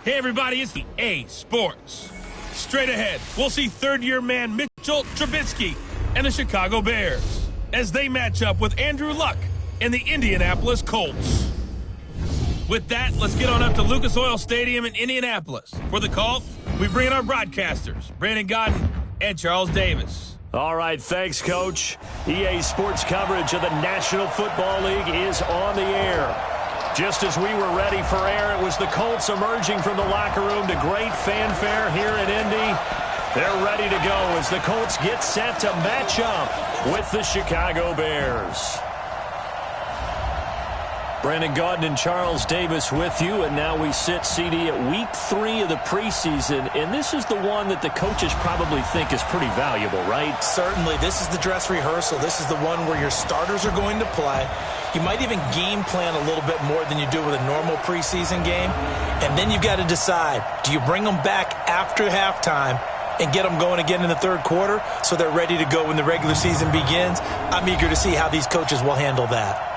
Hey everybody, it's EA Sports. Straight ahead, we'll see third-year man Mitchell Trubisky and the Chicago Bears as they match up with Andrew Luck and the Indianapolis Colts. With that, let's get on up to Lucas Oil Stadium in Indianapolis. For the call, we bring in our broadcasters, Brandon Godden and Charles Davis. All right, thanks, Coach. EA Sports coverage of the National Football League is on the air. Just as we were ready for air, it was the Colts emerging from the locker room to great fanfare here in Indy. They're ready to go as the Colts get set to match up with the Chicago Bears. Brandon Gaudin and Charles Davis with you, and now we sit, CD, at week 3 of the preseason, and this is the one that the coaches probably think is pretty valuable, right? Certainly. This is the dress rehearsal. This is the one where your starters are going to play. You might even game plan a little bit more than you do with a normal preseason game, and then you've got to decide, do you bring them back after halftime and get them going again in the third quarter so they're ready to go when the regular season begins? I'm eager to see how these coaches will handle that.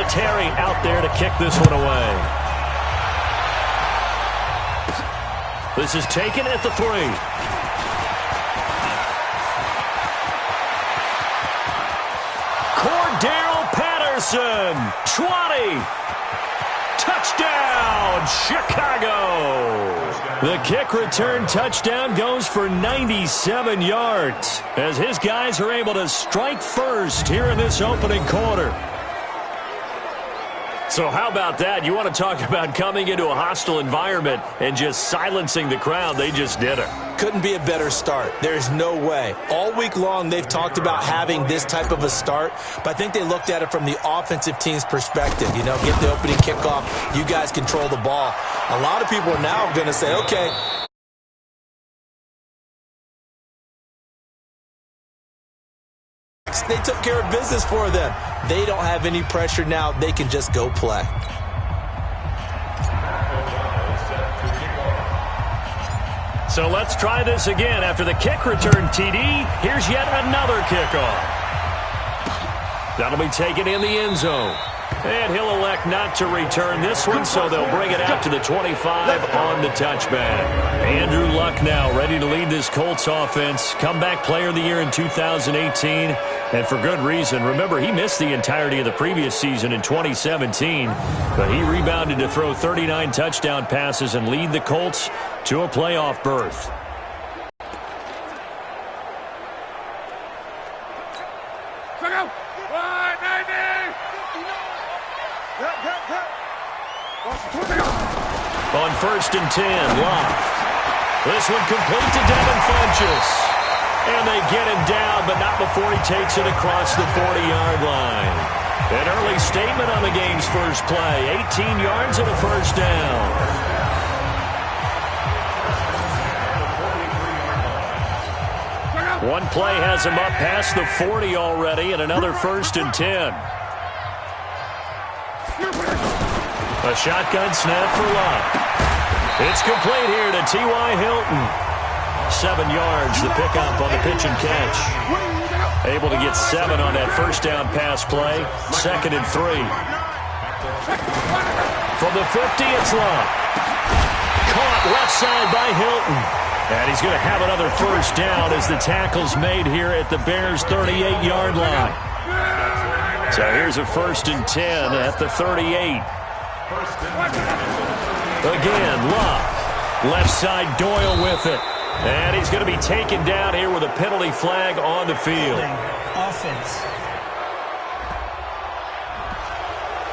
Terry out there to kick this one away. This is taken at the 3. Cordell Patterson, 20. Touchdown, Chicago. The kick return touchdown goes for 97 yards as his guys are able to strike first here in this opening quarter. So how about that? You want to talk about coming into a hostile environment and just silencing the crowd. They just did it. Couldn't be a better start. There's no way. All week long, they've talked about having this type of a start, but I think they looked at it from the offensive team's perspective. You know, get the opening kickoff. You guys control the ball. A lot of people are now going to say, okay, they took care of business for them. They don't have any pressure now. They can just go play. So let's try this again. After the kick return TD, here's yet another kickoff. That'll be taken in the end zone. And he'll elect not to return this one, so they'll bring it out to the 25 on the touchback. Andrew Luck now ready to lead this Colts offense. Comeback player of the year in 2018, and for good reason. Remember, he missed the entirety of the previous season in 2017, but he rebounded to throw 39 touchdown passes and lead the Colts to a playoff berth. On 1st and 10, Locke. This one complete to Devin Funchess. And they get him down, but not before he takes it across the 40-yard line. An early statement on the game's first play. 18 yards and a first down. One play has him up past the 40 already, and another 1st and 10. A shotgun snap for Locke. It's complete here to T.Y. Hilton. 7 yards, the pickup on the pitch and catch. Able to get 7 on that first down pass play. 2nd and 3. From the 50, it's Locke. Caught left side by Hilton. And he's going to have another first down as the tackle's made here at the Bears' 38-yard line. So here's a 1st and 10 at the 38. Again, Locke. Left side, Doyle with it. And he's going to be taken down here with a penalty flag on the field. Offense.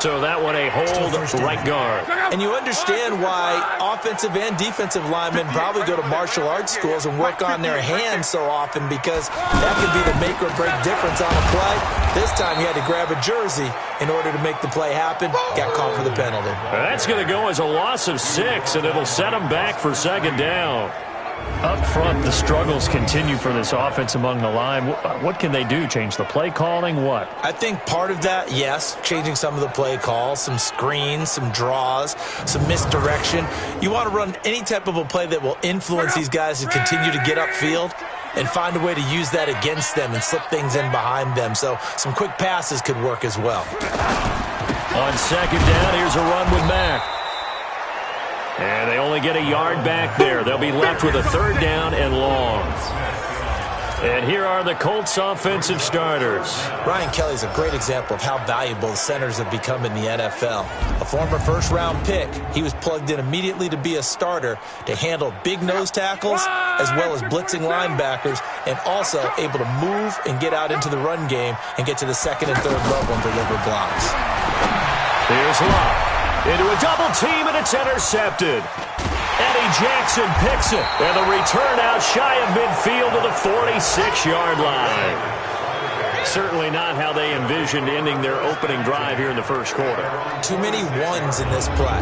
So that one a hold right guard. And you understand why offensive and defensive linemen probably go to martial arts schools and work on their hands so often, because that could be the make or break difference on a play. This time he had to grab a jersey in order to make the play happen. Got caught for the penalty. That's going to go as a loss of 6, and it'll set him back for 2nd down. Up front, the struggles continue for this offense among the line. What can they do? Change the play calling? What? I think part of that, yes, changing some of the play calls, some screens, some draws, some misdirection. You want to run any type of a play that will influence these guys to continue to get upfield and find a way to use that against them and slip things in behind them. So some quick passes could work as well. On second down, here's a run with Mack. And they only get a yard back there. They'll be left with a third down and long. And here are the Colts offensive starters. Ryan Kelly's a great example of how valuable the centers have become in the NFL. A former first-round pick, he was plugged in immediately to be a starter to handle big nose tackles as well as blitzing linebackers, and also able to move and get out into the run game and get to the second and third level and deliver blocks. Here's Locke. Into a double team, and it's intercepted. Eddie Jackson picks it, and the return out shy of midfield to the 46-yard line. Certainly not how they envisioned ending their opening drive here in the first quarter. Too many ones in this play.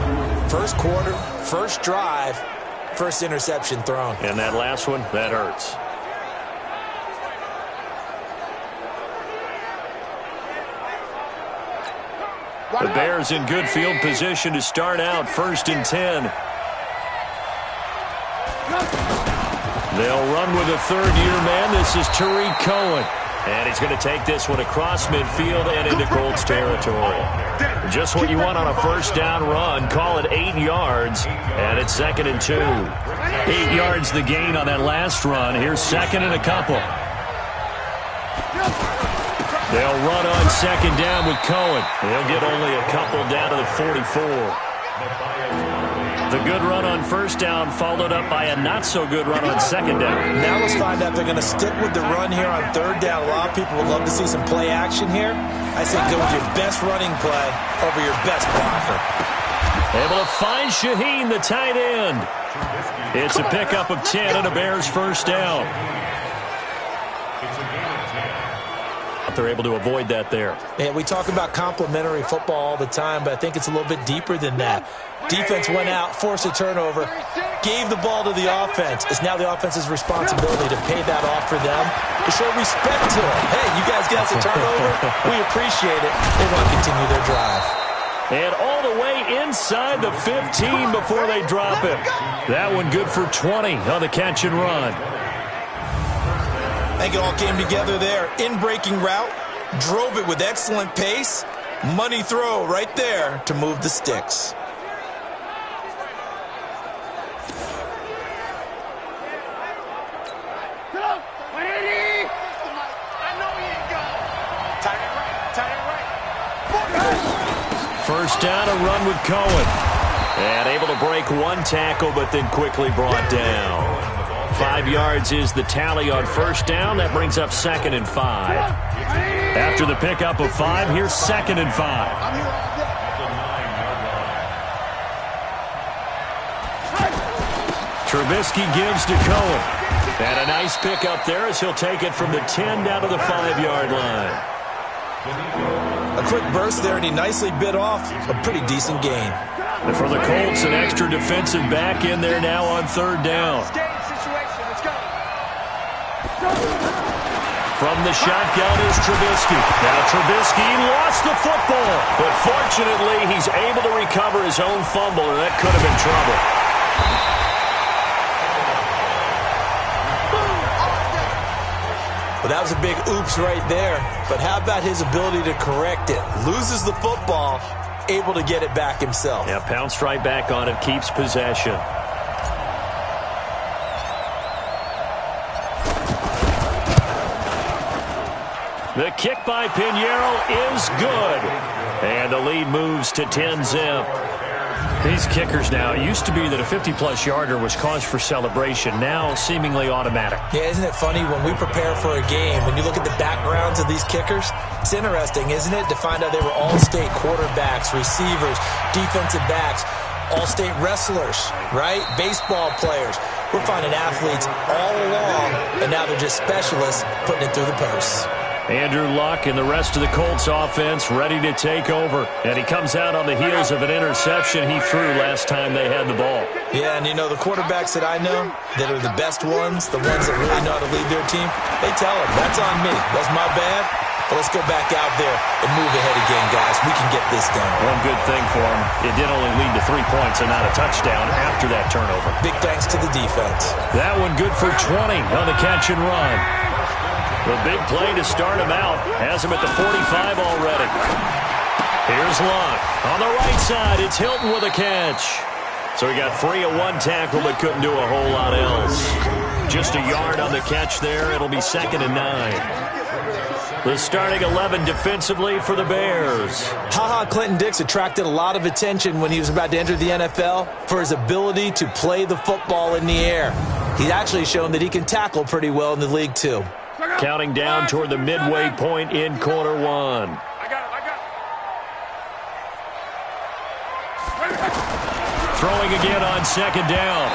First quarter, first drive, first interception thrown. And that last one, that hurts. The Bears in good field position to start out 1st and 10. They'll run with a third-year man. This is Tariq Cohen. And he's going to take this one across midfield and into Colts territory. Just what you want on a first down run. Call it 8 yards. And it's 2nd and 2. 8 yards the gain on that last run. Here's 2nd and a couple. They'll run on 2nd down with Cohen. They'll get only a couple down to the 44. The good run on first down followed up by a not-so-good run on 2nd down. Now let's find out if they're going to stick with the run here on 3rd down. A lot of people would love to see some play action here. I say go with your best running play over your best blocker. Able to find Shaheen, the tight end. It's a pickup of 10 and a Bears first down. They're able to avoid that there. Yeah, we talk about complementary football all the time, but I think it's a little bit deeper than that. Defense went out, forced a turnover, gave the ball to the offense. It's now the offense's responsibility to pay that off for them, to show respect to it. Hey, you guys got us a turnover. We appreciate it. They want to continue their drive. And all the way inside the 15 before they drop it. That one good for 20 on the catch and run. I think it all came together there. In-breaking route, drove it with excellent pace. Money throw right there to move the sticks. First down, a run with Cohen. And able to break one tackle, but then quickly brought down. 5 yards is the tally on first down. That brings up 2nd and 5. After the pickup of 5, here's 2nd and 5. Trubisky gives to Cohen. And a nice pickup there as he'll take it from the 10 down to the 5-yard line. A quick burst there, and he nicely bit off a pretty decent gain. And for the Colts, an extra defensive back in there now on 3rd down. From the shotgun is Trubisky. Now Trubisky lost the football, but fortunately he's able to recover his own fumble, and that could have been trouble. Well, that was a big oops right there, but how about his ability to correct it? Loses the football, able to get it back himself. Yeah, pounced right back on it, keeps possession. The kick by Pinheiro is good. And the lead moves to 10-zip. These kickers now, it used to be that a 50-plus yarder was cause for celebration. Now seemingly automatic. Yeah, isn't it funny when we prepare for a game, when you look at the backgrounds of these kickers, it's interesting, isn't it, to find out they were all-state quarterbacks, receivers, defensive backs, all-state wrestlers, right? Baseball players. We're finding athletes all along, and now they're just specialists putting it through the posts. Andrew Luck and the rest of the Colts offense ready to take over. And he comes out on the heels of an interception he threw last time they had the ball. Yeah, and you know, the quarterbacks that I know that are the best ones, the ones that really know how to lead their team, they tell them, that's on me. That's my bad. But let's go back out there and move ahead again, guys. We can get this done. One good thing for him, it did only lead to 3 points and not a touchdown after that turnover. Big thanks to the defense. That one good for 20 on the catch and run. The big play to start him out has him at the 45 already. Here's Luck. On the right side, it's Hilton with a catch. So he got free of one tackle but couldn't do a whole lot else. Just a yard on the catch there. It'll be 2nd and 9. The starting 11 defensively for the Bears. Clinton Dix attracted a lot of attention when he was about to enter the NFL for his ability to play the football in the air. He's actually shown that he can tackle pretty well in the league, too. Counting down toward the midway point in quarter one. Throwing again on 2nd down.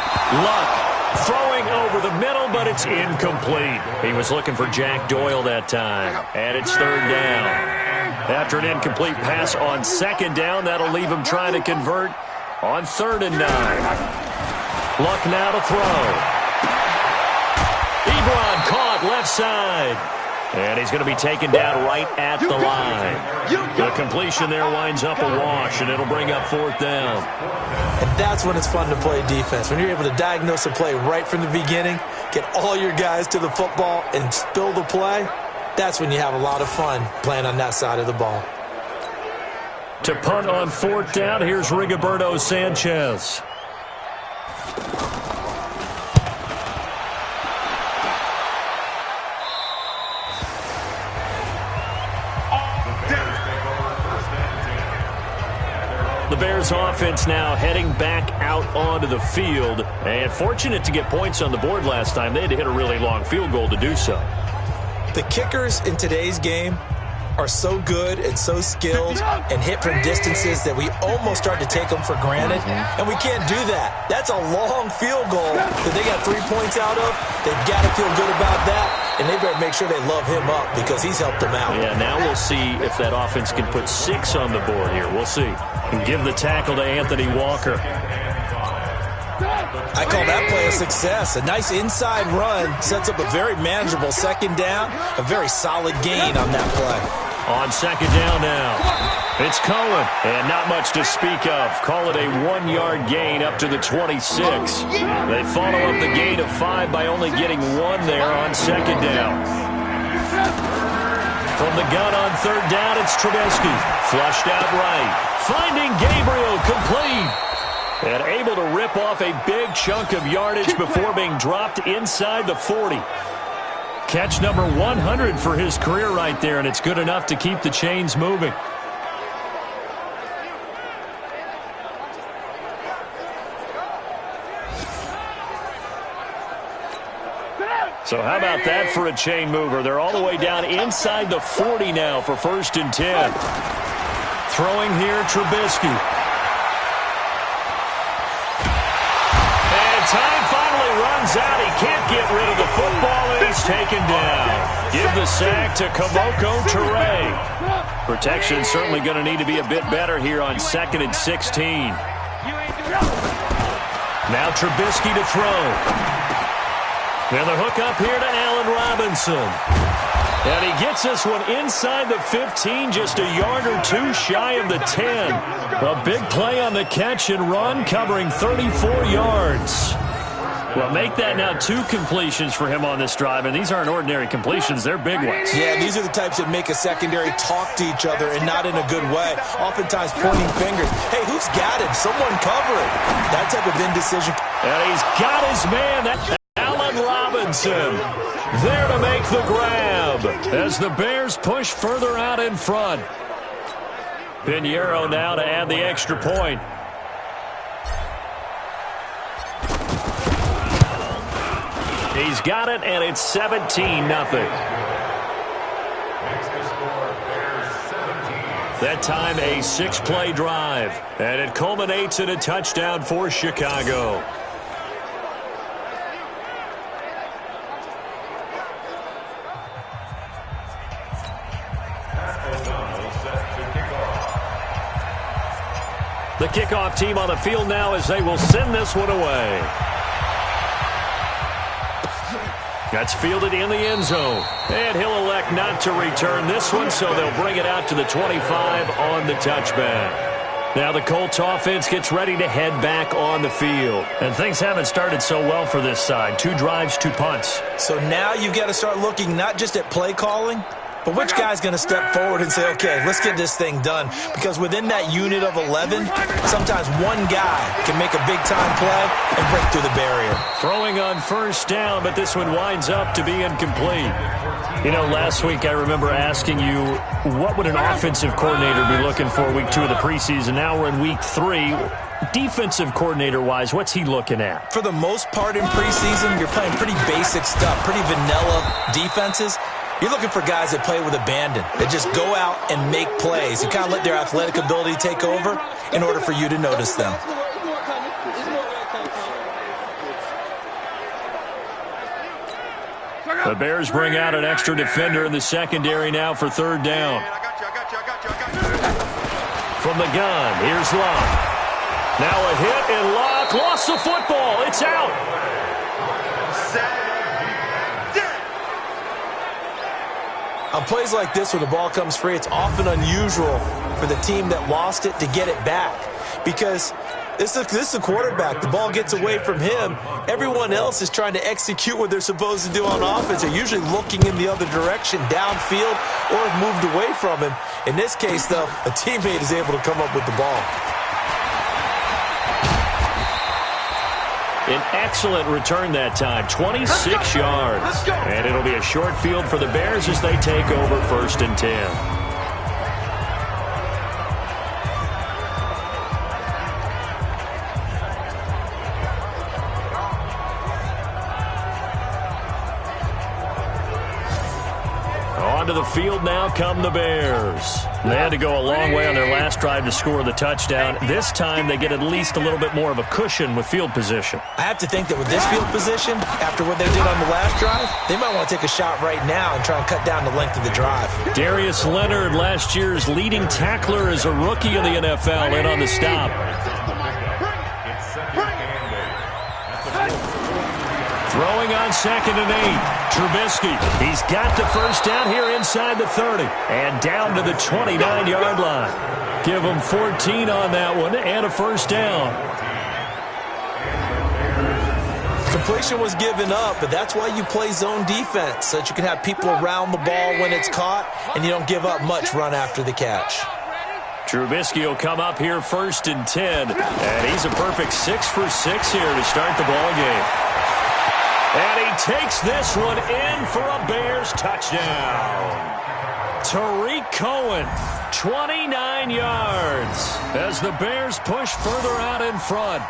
Luck throwing over the middle, but it's incomplete. He was looking for Jack Doyle that time, and it's 3rd down. After an incomplete pass on 2nd down, that'll leave him trying to convert on 3rd and 9. Luck now to throw. Ebron caught left side. And he's going to be taken down right at the line. The completion there winds up a wash, and it'll bring up 4th down. And that's when it's fun to play defense. When you're able to diagnose a play right from the beginning, get all your guys to the football, and spill the play, that's when you have a lot of fun playing on that side of the ball. To punt on 4th down, here's Rigoberto Sanchez. The Bears offense now heading back out onto the field, and fortunate to get points on the board last time. They had to hit a really long field goal to do so. The kickers in today's game are so good and so skilled and hit from distances that we almost start to take them for granted, and we can't do that. That's a long field goal that they got 3 points out of. They've got to feel good about that, and they better make sure they love him up because he's helped them out. Yeah, now we'll see if that offense can put 6 on the board here. We'll see. And give the tackle to Anthony Walker. I call that play a success. A nice inside run sets up a very manageable 2nd down, a very solid gain on that play. On 2nd down now, it's Cohen, and not much to speak of. Call it a 1-yard gain up to the 26. They follow up the gain of 5 by only getting 1 there on 2nd down. From the gun on 3rd down, it's Trubisky. Flushed out right. Finding Gabriel complete. And able to rip off a big chunk of yardage before being dropped inside the 40. Catch number 100 for his career right there, and it's good enough to keep the chains moving. So how about that for a chain mover? They're all the way down inside the 40 now for 1st and 10. Throwing here, Trubisky. And time finally runs out. He can't get rid of the football, and he's taken down. Give the sack to Kamoko Toure. Protection certainly going to need to be a bit better here on 2nd and 16. Now Trubisky to throw. And the hook up here to Allen Robinson. And he gets this one inside the 15, just a yard or 2 shy of the 10. A big play on the catch and run, covering 34 yards. Well, make that now 2 completions for him on this drive, and these aren't ordinary completions. They're big ones. Yeah, these are the types that make a secondary talk to each other and not in a good way. Oftentimes pointing fingers. Hey, who's got him? Someone cover it. That type of indecision. And he's got his man. That's Allen Robinson there to make the grab as the Bears push further out in front. Pinheiro now to add the extra point. He's got it, and it's 17-0. That time a 6-play drive, and it culminates in a touchdown for Chicago. The kickoff team on the field now as they will send this one away. That's fielded in the end zone. And he'll elect not to return this one, so they'll bring it out to the 25 on the touchback. Now the Colts offense gets ready to head back on the field. And things haven't started so well for this side. 2 drives, 2 punts. So now you've got to start looking not just at play calling, but which guy's going to step forward and say, okay, let's get this thing done. Because within that unit of 11, sometimes one guy can make a big-time play and break through the barrier. Throwing on first down, but this one winds up to be incomplete. You know, last week I remember asking you, what would an offensive coordinator be looking for week 2 of the preseason? Now we're in week 3. Defensive coordinator-wise, what's he looking at? For the most part in preseason, you're playing pretty basic stuff, pretty vanilla defenses. You're looking for guys that play with abandon, that just go out and make plays. You kind of let their athletic ability take over in order for you to notice them. The Bears bring out an extra defender in the secondary now for third down. From the gun, here's Locke. Now a hit, and Locke lost the football. It's out. On plays like this where the ball comes free, it's often unusual for the team that lost it to get it back. Because this is a quarterback. The ball gets away from him. Everyone else is trying to execute what they're supposed to do on offense. They're usually looking in the other direction, downfield, or have moved away from him. In this case, though, a teammate is able to come up with the ball. An excellent return that time, 26 yards. And it'll be a short field for the Bears as they take over 1st and 10. To the field now come the Bears. They had to go a long way on their last drive to score the touchdown. This time they get at least a little bit more of a cushion with field position. I have to think that with this field position, after what they did on the last drive, they might want to take a shot right now and try and cut down the length of the drive. Darius Leonard, last year's leading tackler as a rookie in the NFL, in on the stop. Throwing on 2nd and 8. Trubisky, he's got the first down here inside the 30. And down to the 29-yard line. Give him 14 on that one and a first down. Completion was given up, but that's why you play zone defense, so that you can have people around the ball when it's caught, and you don't give up much run after the catch. Trubisky will come up here 1st and 10. And he's a perfect 6 for 6 here to start the ball game. And he takes this one in for a Bears touchdown. Tariq Cohen, 29 yards as the Bears push further out in front.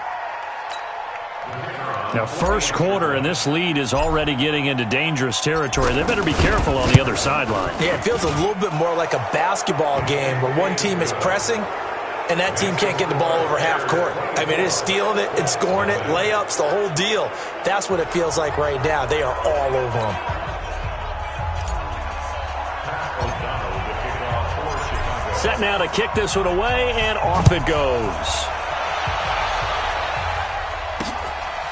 Now, first quarter, and this lead is already getting into dangerous territory. They better be careful on the other sideline. Yeah, it feels a little bit more like a basketball game where one team is pressing and that team can't get the ball over half court. I mean, it is stealing it and scoring it, layups, the whole deal. That's what it feels like right now. They are all over them. Set now to kick this one away, and off it goes.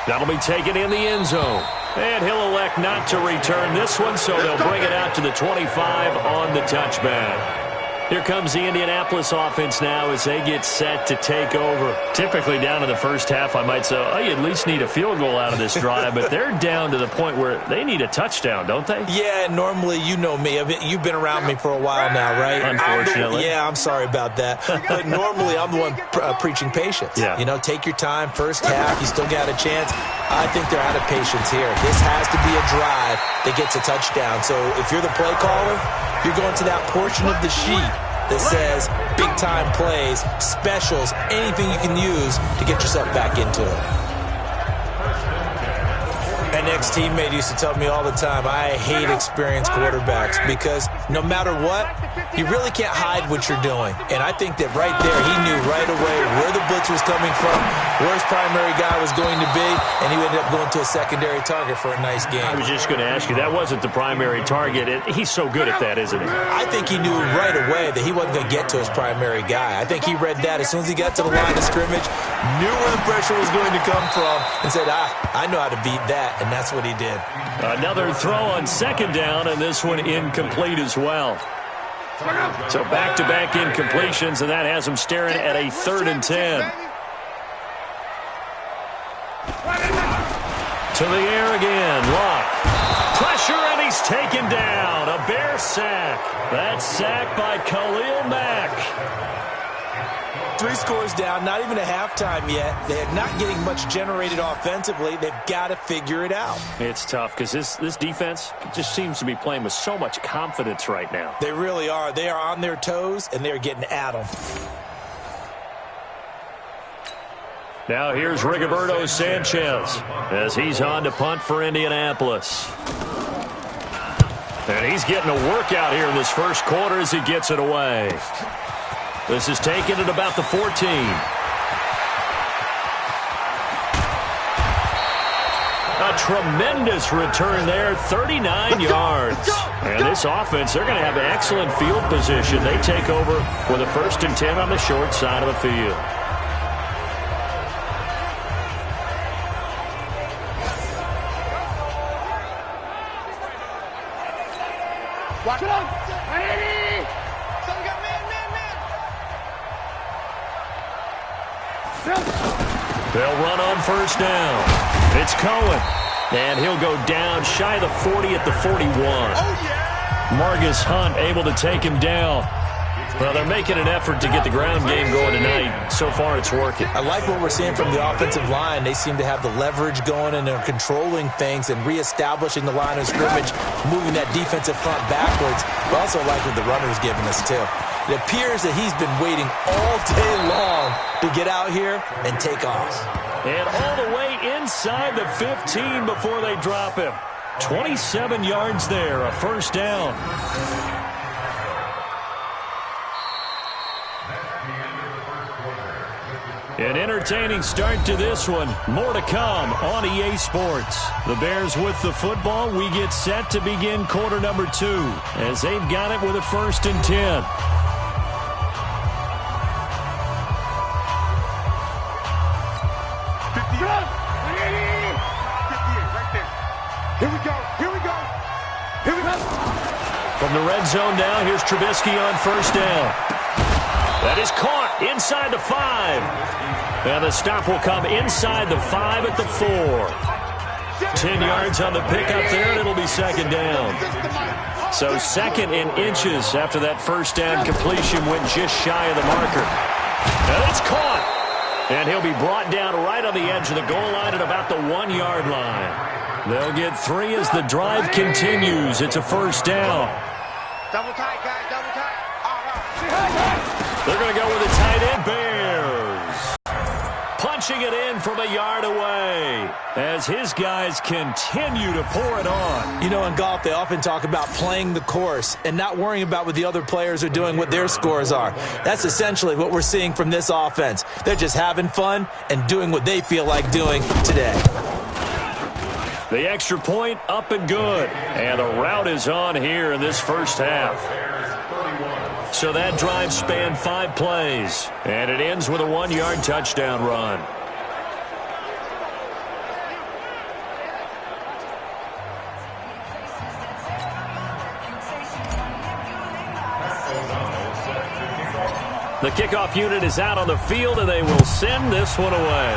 That'll be taken in the end zone. And he'll elect not to return this one, so they'll bring it out to the 25 on the touchback. Here comes the Indianapolis offense now as they get set to take over. Typically down in the first half, I might say, oh, you at least need a field goal out of this drive, but they're down to the point where they need a touchdown, don't they? Yeah, normally, you know me. You've been around me for a while now, right? Unfortunately. I'm sorry about that. But normally, I'm the one preaching patience. Yeah. You know, take your time, first half, you still got a chance. I think they're out of patience here. This has to be a drive that gets a touchdown. So if you're the play caller, you're going to that portion of the sheet that says big-time plays, specials, anything you can use to get yourself back into it. An ex-teammate used to tell me all the time, I hate experienced quarterbacks because no matter what, you really can't hide what you're doing. And I think that right there, he knew right away where the blitz was coming from, where his primary guy was going to be, and he ended up going to a secondary target for a nice game. I was just going to ask you, that wasn't the primary target. He's so good at that, isn't he? I think he knew right away that he wasn't going to get to his primary guy. I think he read that as soon as he got to the line of scrimmage, knew where the pressure was going to come from, and said, I know how to beat that, and that's what he did. Another throw on second down, and this one incomplete as well. So back-to-back incompletions, and that has him staring at a 3rd and 10. To the air again, Luck. Pressure, and he's taken down. A Bear sack. That's sacked by Khalil Mack. 3 scores down, not even a halftime yet. They're not getting much generated offensively. They've got to figure it out. It's tough because this defense just seems to be playing with so much confidence right now. They really are. They are on their toes, and they're getting at them. Now here's Rigoberto Sanchez as he's on to punt for Indianapolis. And he's getting a workout here in this first quarter as he gets it away. This is taken at about the 14. A tremendous return there, 39 yards. And this offense, they're going to have excellent field position. They take over with a 1st and 10 on the short side of the field. Watch it out. They'll run on 1st down. It's Cohen. And he'll go down shy of the 40 at the 41. Margus Hunt able to take him down. Well, they're making an effort to get the ground game going tonight. So far, it's working. I like what we're seeing from the offensive line. They seem to have the leverage going, and they're controlling things and reestablishing the line of scrimmage, moving that defensive front backwards. But also like what the runner's giving us, too. It appears that he's been waiting all day long to get out here and take off. And all the way inside the 15 before they drop him. 27 yards there, a 1st down. An entertaining start to this one. More to come on EA Sports. The Bears with the football. We get set to begin quarter number 2 as they've got it with a 1st and 10. Here we go. Here we go. Here we go. From the red zone now, here's Trubisky on 1st down. That is caught inside the 5. And the stop will come inside the 5 at the 4. 10 yards on the pickup there, and it'll be 2nd down. So 2nd and inches after that 1st down completion went just shy of the marker. And it's caught. And he'll be brought down right on the edge of the goal line at about the 1-yard line. They'll get 3 as the drive continues. It's a 1st down. Double tight, guys. Double tight. They're going to go with a tight end. Bears punching it in from a yard away as his guys continue to pour it on. You know, in golf, they often talk about playing the course and not worrying about what the other players are doing, what their scores are. That's essentially what we're seeing from this offense. They're just having fun and doing what they feel like doing today. The extra point up and good. And the route is on here in this first half. So that drive spanned 5 plays. And it ends with a 1-yard touchdown run. The kickoff unit is out on the field, and they will send this one away.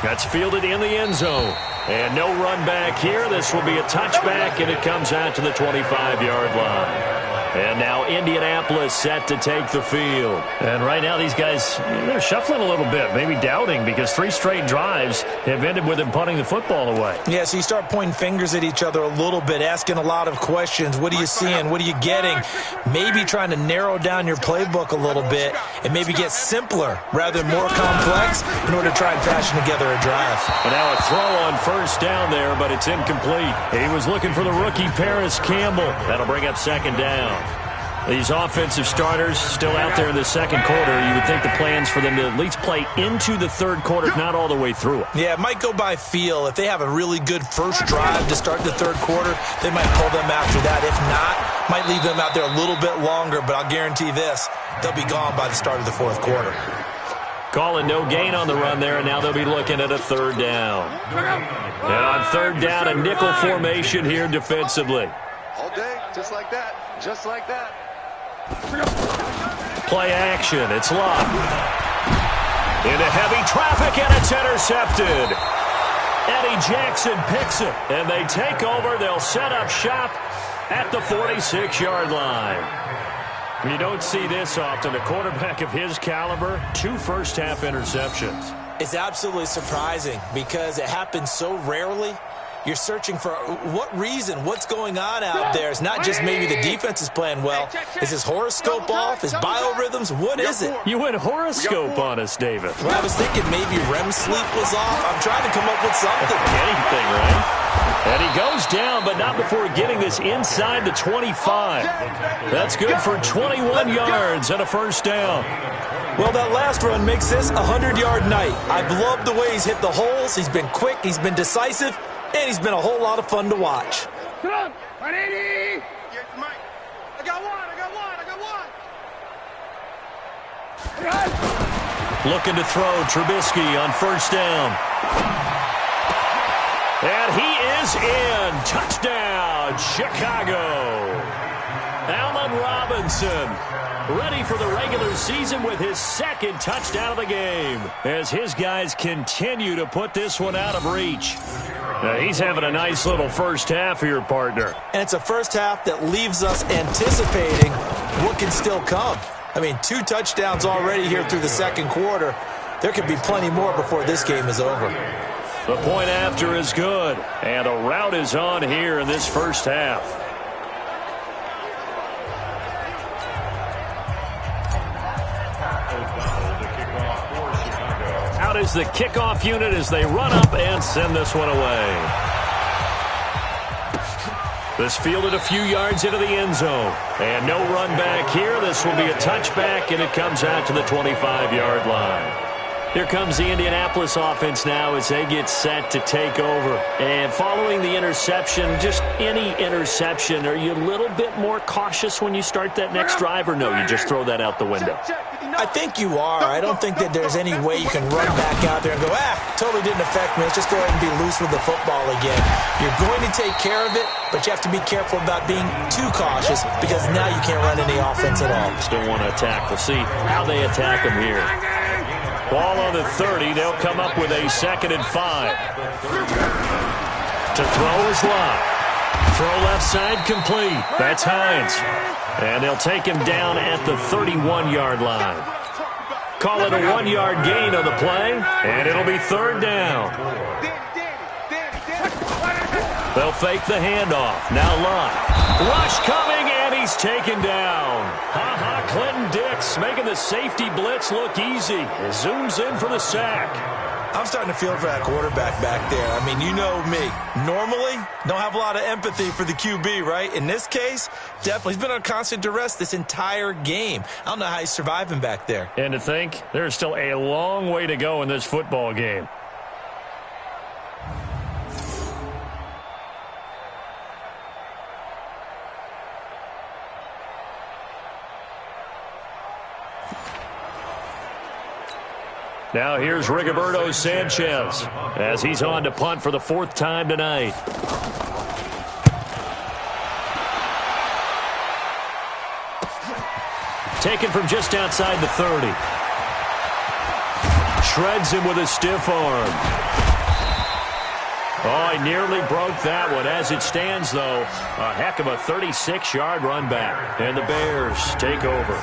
That's fielded in the end zone. And no run back here. This will be a touchback, and it comes out to the 25-yard line. And now Indianapolis set to take the field. And right now these guys, they're shuffling a little bit, maybe doubting, because 3 straight drives have ended with them punting the football away. Yeah, so you start pointing fingers at each other a little bit, asking a lot of questions. What are you seeing? What are you getting? Maybe trying to narrow down your playbook a little bit and maybe get simpler rather than more complex in order to try and fashion together a drive. And now a throw on first down there, but it's incomplete. He was looking for the rookie Paris Campbell. That'll bring up second down. These offensive starters still out there in the second quarter. You would think the plan's for them to at least play into the third quarter, if not all the way through it. Yeah, it might go by feel. If they have a really good first drive to start the third quarter, they might pull them after that. If not, might leave them out there a little bit longer, but I'll guarantee this, they'll be gone by the start of the fourth quarter. Calling no gain on the run there, and now they'll be looking at a third down. And on third down, a nickel formation here defensively. All day, just like that, just like that. Play action. It's Luck. Into heavy traffic, and it's intercepted. Eddie Jackson picks it, and they take over. They'll set up shop at the 46-yard line. You don't see this often. A quarterback of his caliber, 2 first-half interceptions. It's absolutely surprising because it happens so rarely. You're searching for what reason, what's going on out there. It's not just maybe the defense is playing well. Is his horoscope off? His biorhythms? What is it? You went horoscope on us, David. Well, I was thinking maybe REM sleep was off. I'm trying to come up with something. Anything, right? And he goes down, but not before getting this inside the 25. That's good for 21 yards and a first down. Well, that last run makes this a 100-yard night. I've loved the way he's hit the holes. He's been quick. He's been decisive. And he's been a whole lot of fun to watch. Come on, 180. Yes, Mike. I got one. Looking to throw Trubisky on first down. And he is in. Touchdown, Chicago. Allen Robinson ready for the regular season with his second touchdown of the game as his guys continue to put this one out of reach. Now, he's having a nice little first half here, partner. And it's a first half that leaves us anticipating what can still come. I mean, 2 touchdowns already here through the second quarter. There could be plenty more before this game is over. The point after is good, and a rout is on here in this first half. Out is the kickoff unit as they run up and send this one away. This fielded a few yards into the end zone. And no run back here. This will be a touchback, and it comes out to the 25-yard line. Here comes the Indianapolis offense now as they get set to take over. And following the interception, just any interception, are you a little bit more cautious when you start that next drive, or no, you just throw that out the window? I think you are. I don't think that there's any way you can run back out there and go, totally didn't affect me. Let's just go ahead and be loose with the football again. You're going to take care of it, but you have to be careful about being too cautious because now you can't run any offense at all. Still want to attack. We'll see how they attack them here. Ball on the 30. They'll come up with a 2nd and 5. To throw is Lott. Throw left side complete. That's Hines. And they'll take him down at the 31-yard line. Call it a 1-yard gain on the play, and it'll be 3rd down. They'll fake the handoff. Now Lott. Rush coming, and he's taken down. Clinton Dix making the safety blitz look easy. Zooms in for the sack. I'm starting to feel for that quarterback back there. I mean, you know me. Normally, don't have a lot of empathy for the QB, right? In this case, definitely. He's been on constant duress this entire game. I don't know how he's surviving back there. And to think, there's still a long way to go in this football game. Now here's Rigoberto Sanchez as he's on to punt for the 4th time tonight. Taken from just outside the 30. Shreds him with a stiff arm. Oh, he nearly broke that one. As it stands, though, a heck of a 36-yard run back. And the Bears take over.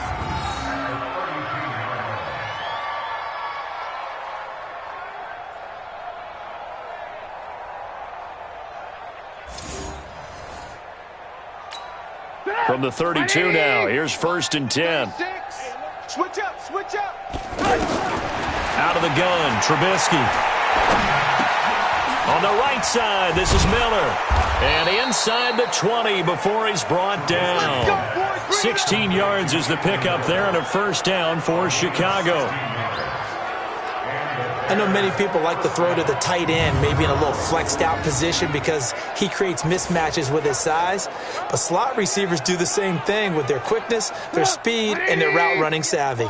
From the 32 now, here's 1st and 10. Switch up, switch up. Out of the gun, Trubisky. On the right side, this is Miller. And inside the 20 before he's brought down. 16 yards is the pickup there and a 1st down for Chicago. I know many people like to throw to the tight end, maybe in a little flexed out position because he creates mismatches with his size. But slot receivers do the same thing with their quickness, their speed, and their route running savvy.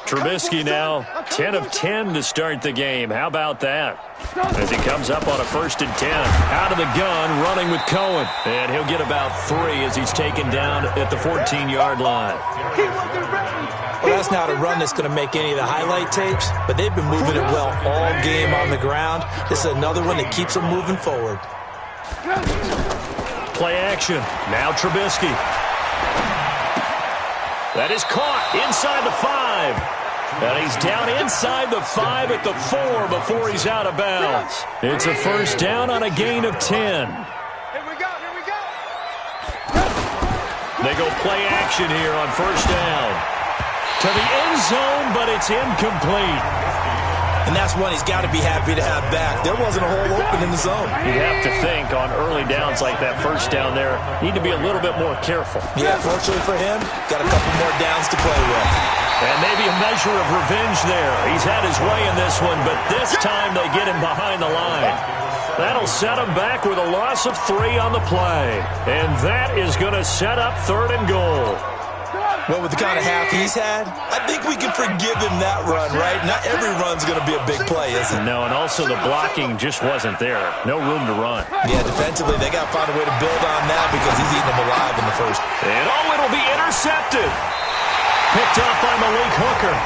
Trubisky now 10 of 10 to start the game. How about that? As he comes up on a 1st and 10. Out of the gun, running with Cohen. And he'll get about 3 as he's taken down at the 14-yard line. Well, that's not a run that's going to make any of the highlight tapes, but they've been moving it well all game on the ground. This is another one that keeps them moving forward. Play action. Now Trubisky. That is caught inside the 5. And he's down inside the 5 at the 4 before he's out of bounds. It's a 1st down on a gain of 10. Here we go, here we go. They go play action here on 1st down. To the end zone, but it's incomplete. And that's one he's got to be happy to have back. There wasn't a hole open in the zone. You have to think on early downs like that 1st down there, need to be a little bit more careful. Yeah, fortunately for him, got a couple more downs to play with. And maybe a measure of revenge there. He's had his way in this one, but this time they get him behind the line. That'll set him back with a loss of 3 on the play. And that is going to set up 3rd and goal. Well, with the kind of half he's had, I think we can forgive him that run, right? Not every run's going to be a big play, is it? No, and also the blocking just wasn't there. No room to run. Yeah, defensively, they got to find a way to build on that because he's eating them alive in the 1st. And it'll be intercepted. Picked off by Malik Hooker.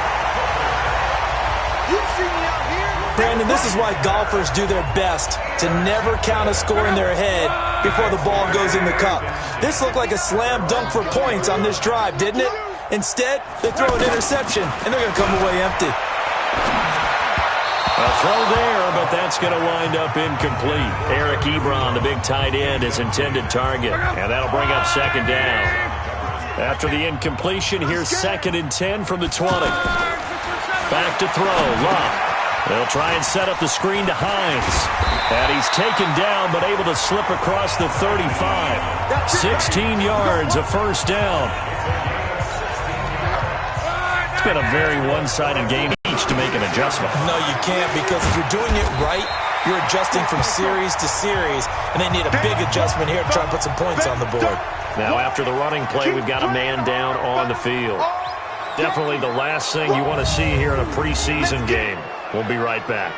You see me out here? Brandon, this is why golfers do their best to never count a score in their head before the ball goes in the cup. This looked like a slam dunk for points on this drive, didn't it? Instead, they throw an interception, and they're going to come away empty. A throw there, but that's going to wind up incomplete. Eric Ebron, the big tight end, his intended target, and that'll bring up 2nd down. After the incompletion, here's 2nd and 10 from the 20. Back to throw, Love. They'll try and set up the screen to Hines. And he's taken down, but able to slip across the 35. 16 yards, a 1st down. It's been a very one-sided game each to make an adjustment. No, you can't, because if you're doing it right, you're adjusting from series to series, and they need a big adjustment here to try and put some points on the board. Now, after the running play, we've got a man down on the field. Definitely the last thing you want to see here in a preseason game. We'll be right back.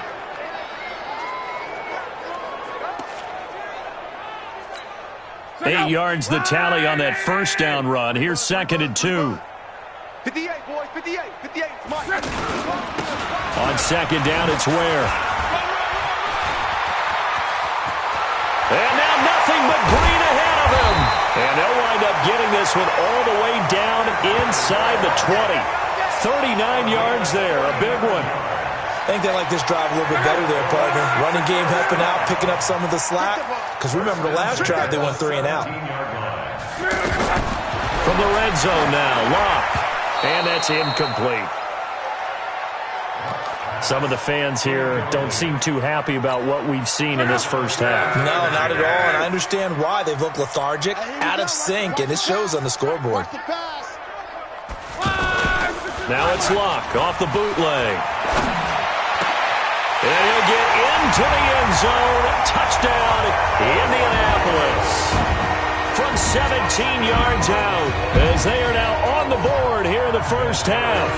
Eight yards the tally on that 1st down run. Here's 2nd and 2. 58, boys, 58, 58. On 2nd down, it's Ware. And now nothing but green ahead of him. And they'll wind up getting this one all the way down inside the 20. 39 yards there, a big one. I think they like this drive a little bit better there, partner. Running game helping out, picking up some of the slack. Because remember the last drive, they went 3 and out. From the red zone now, Locke. And that's incomplete. Some of the fans here don't seem too happy about what we've seen in this 1st half. No, not at all, and I understand why. They've looked lethargic, out of sync, and it shows on the scoreboard. Now it's Locke off the bootleg. And he'll get into the end zone. Touchdown, Indianapolis. From 17 yards out, as they are now on the board here in the 1st half.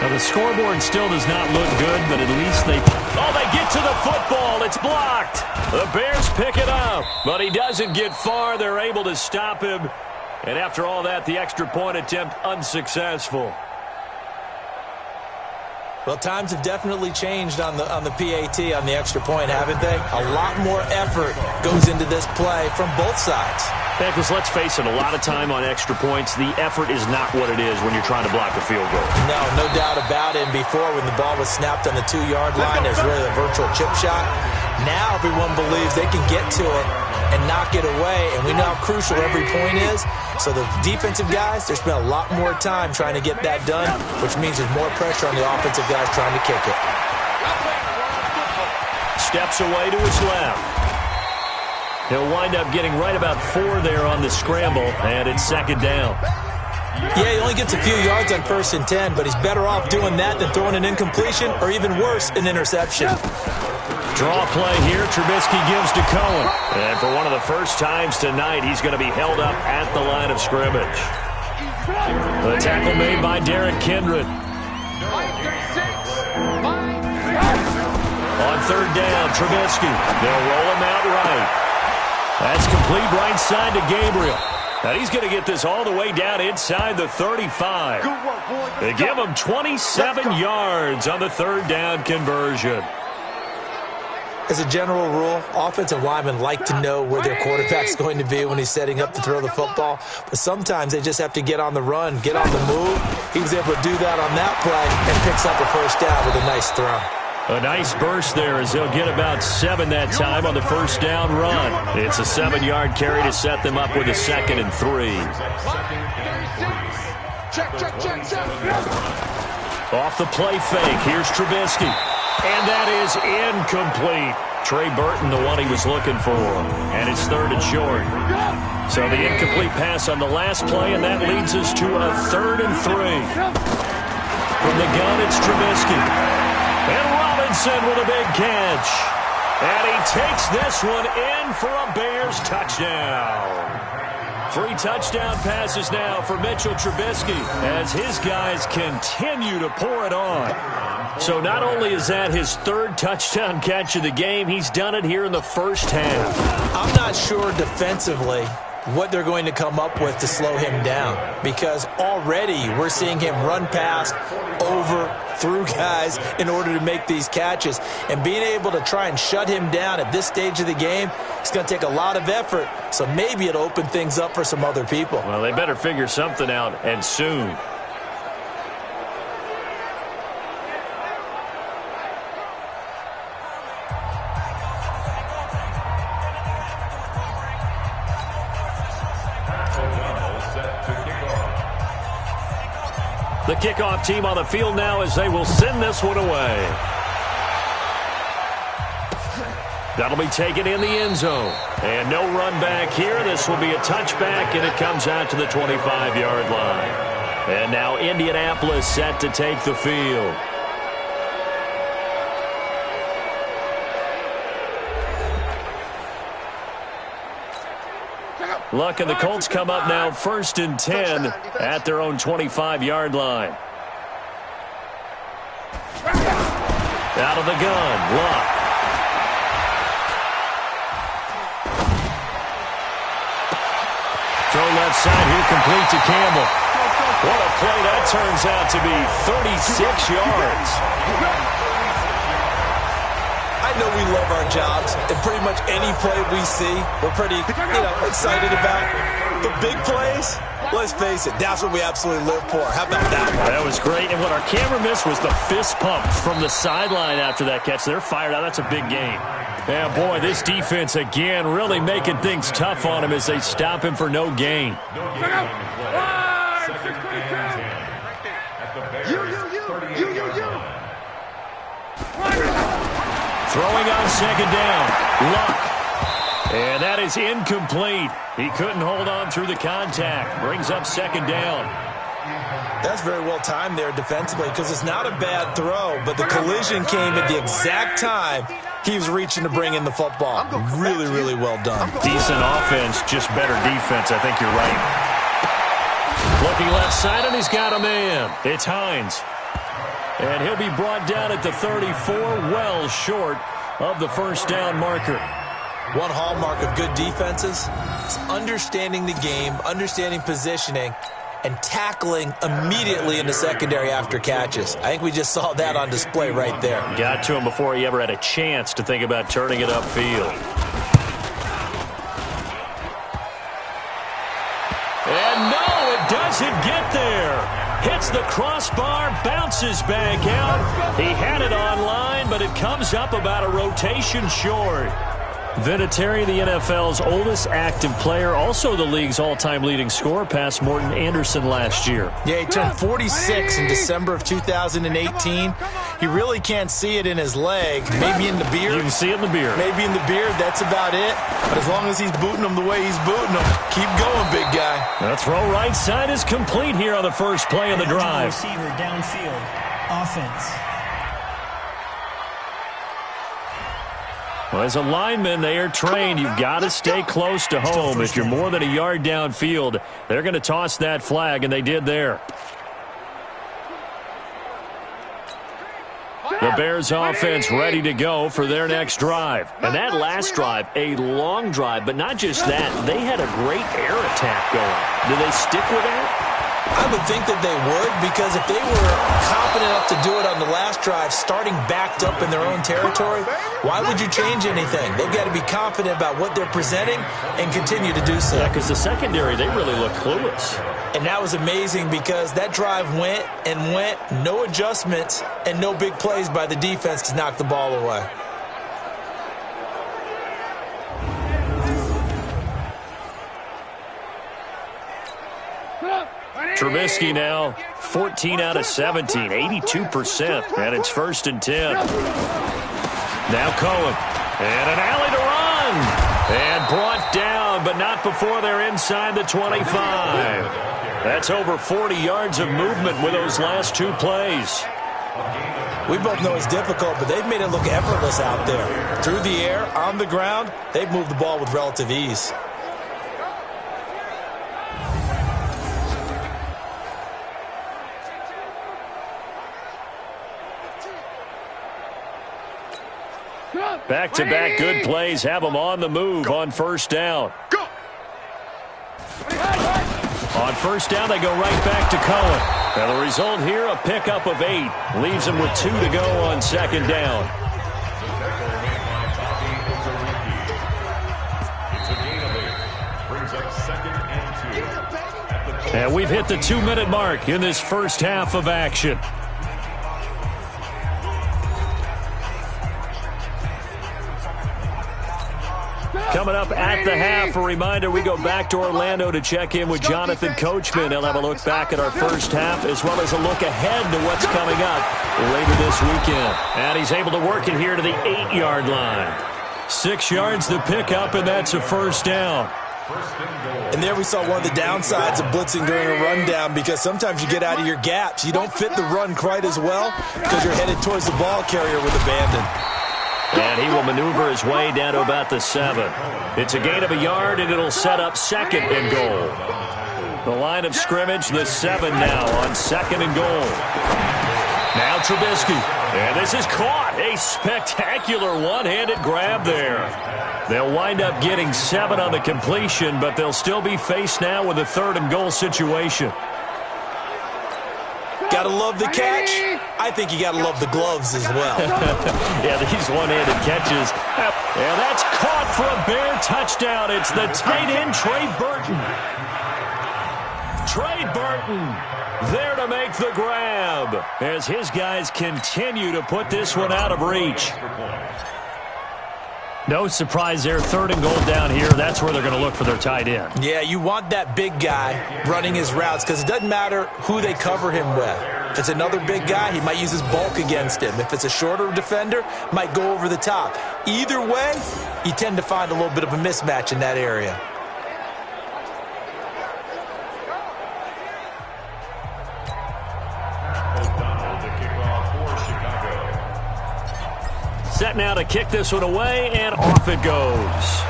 Now, the scoreboard still does not look good, but at least they get to the football. It's blocked. The Bears pick it up, but he doesn't get far. They're able to stop him. And after all that, the extra point attempt unsuccessful. Well, times have definitely changed on the PAT, on the extra point, haven't they? A lot more effort goes into this play from both sides. Yeah, because let's face it, a lot of time on extra points, the effort is not what it is when you're trying to block a field goal. No doubt about it. And before, when the ball was snapped on the 2-yard line, there's really a virtual chip shot. Now everyone believes they can get to it and knock it away, and we know how crucial every point is. So the defensive guys, they spend a lot more time trying to get that done, which means there's more pressure on the offensive guys trying to kick it. Steps away to his left. He'll wind up getting right about 4 there on the scramble, and it's second down. Yeah, he only gets a few yards on 1st and 10, but he's better off doing that than throwing an incompletion or even worse, an interception. Draw play here. Trubisky gives to Cohen. And for one of the first times tonight, he's going to be held up at the line of scrimmage. The tackle made by Derek Kindred. On 3rd down, Trubisky. They'll roll him out right. That's complete right side to Gabriel. Now he's going to get this all the way down inside the 35. They give him 27 yards on the 3rd down conversion. As a general rule, offensive linemen like to know where their quarterback's going to be when he's setting up to throw the football. But sometimes they just have to get on the run, get on the move. He was able to do that on that play and picks up a 1st down with a nice throw. A nice burst there as they'll get about 7 that time on the 1st down run. It's a 7-yard carry to set them up with a 2nd and 3. Off the play fake, here's Trubisky. And that is incomplete. Trey Burton, the one he was looking for. And it's 3rd and short. So the incomplete pass on the last play, and that leads us to a 3rd and 3. From the gun, it's Trubisky. And Robinson with a big catch. And he takes this one in for a Bears touchdown. 3 touchdown passes now for Mitchell Trubisky as his guys continue to pour it on. So not only is that his 3rd touchdown catch of the game, he's done it here in the first half. I'm not sure defensively what they're going to come up with to slow him down, because already we're seeing him run past, over, through guys in order to make these catches. And being able to try and shut him down at this stage of the game, it's going to take a lot of effort. So maybe it'll open things up for some other people. Well, they better figure something out, and soon. The kickoff team on the field now as they will send this one away. That'll be taken in the end zone. And no run back here. This will be a touchback, and it comes out to the 25-yard line. And now Indianapolis set to take the field. Luck and the Colts come up now 1st and 10 at their own 25-yard line. Out of the gun, Luck. Throw left side here, complete to Campbell. What a play that turns out to be, 36 yards. I know we love our jobs, and pretty much any play we see, we're pretty, excited about. The big plays, let's face it, that's what we absolutely live for. How about that one? That was great, and what our camera missed was the fist pump from the sideline after that catch. They're fired out. That's a big game. Yeah, boy, this defense again really making things tough on him as they stop him for no gain. Throwing on 2nd down, Luck. And that is incomplete. He couldn't hold on through the contact. Brings up 2nd down. That's very well timed there defensively, because it's not a bad throw, but the collision came at the exact time he was reaching to bring in the football. Really, really well done. Decent offense, just better defense. I think you're right. Looking left side, and he's got a man. It's Hines. And he'll be brought down at the 34, well short of the 1st down marker. One hallmark of good defenses is understanding the game, understanding positioning, and tackling immediately in the secondary after catches. I think we just saw that on display right there. Got to him before he ever had a chance to think about turning it upfield. And no, it doesn't get there. Hits the crossbar, bounces back out. He had it online, but it comes up about a rotation short. Vinatieri, the NFL's oldest active player, also the league's all-time leading scorer, past Morton Anderson last year. Yeah, he turned 46 in December of 2018. He really can't see it in his leg. Maybe in the beard. You can see it in the beard. Maybe in the beard. That's about it. But as long as he's booting him the way he's booting him, keep going, big guy. The throw right side is complete here on the first play of the drive. Receiver downfield. Offense. Well, as a lineman, they are trained. You've got to stay close to home. If you're more than a yard downfield, they're going to toss that flag, and they did there. The Bears offense ready to go for their next drive. And that last drive, a long drive, but not just that. They had a great air attack going. Do they stick with that? I would think that they would, because if they were confident enough to do it on the last drive, starting backed up in their own territory, why would you change anything? They've got to be confident about what they're presenting and continue to do so. Yeah, because the secondary, they really look clueless. And that was amazing because that drive went and went, no adjustments and no big plays by the defense to knock the ball away. Trubisky now, 14 out of 17, 82%, and it's 1st and 10. Now Cohen, and an alley to run, and brought down, but not before they're inside the 25. That's over 40 yards of movement with those last two plays. We both know it's difficult, but they've made it look effortless out there. Through the air, on the ground, they've moved the ball with relative ease. Back-to-back good plays have them on the move on first down. On first down, they go right back to Cohen. And the result here, a pickup of 8. Leaves them with 2 to go on second down. And we've hit the 2-minute mark in this first half of action. Coming up at the half, a reminder, we go back to Orlando to check in with Jonathan Coachman. He'll have a look back at our first half as well as a look ahead to what's coming up later this weekend. And he's able to work it here to the 8-yard line. 6 yards the pickup, and that's a first down. And there we saw one of the downsides of blitzing during a rundown, because sometimes you get out of your gaps. You don't fit the run quite as well because you're headed towards the ball carrier with abandon. And he will maneuver his way down to about the 7. It's a gain of a yard, and it'll set up 2nd and goal. The line of scrimmage, the 7 now on 2nd and goal. Now Trubisky. And this is caught. A spectacular one-handed grab there. They'll wind up getting 7 on the completion, but they'll still be faced now with a 3rd and goal situation. Gotta love the catch. I think you gotta love the gloves as well. Yeah, these one-handed catches. And that's caught for a Bear touchdown. It's the tight end, Trey Burton. Trey Burton there to make the grab as his guys continue to put this one out of reach. No surprise there, 3rd and goal down here. That's where they're going to look for their tight end. Yeah, you want that big guy running his routes because it doesn't matter who they cover him with. If it's another big guy, he might use his bulk against him. If it's a shorter defender, might go over the top. Either way, you tend to find a little bit of a mismatch in that area. Set now to kick this one away, and off it goes.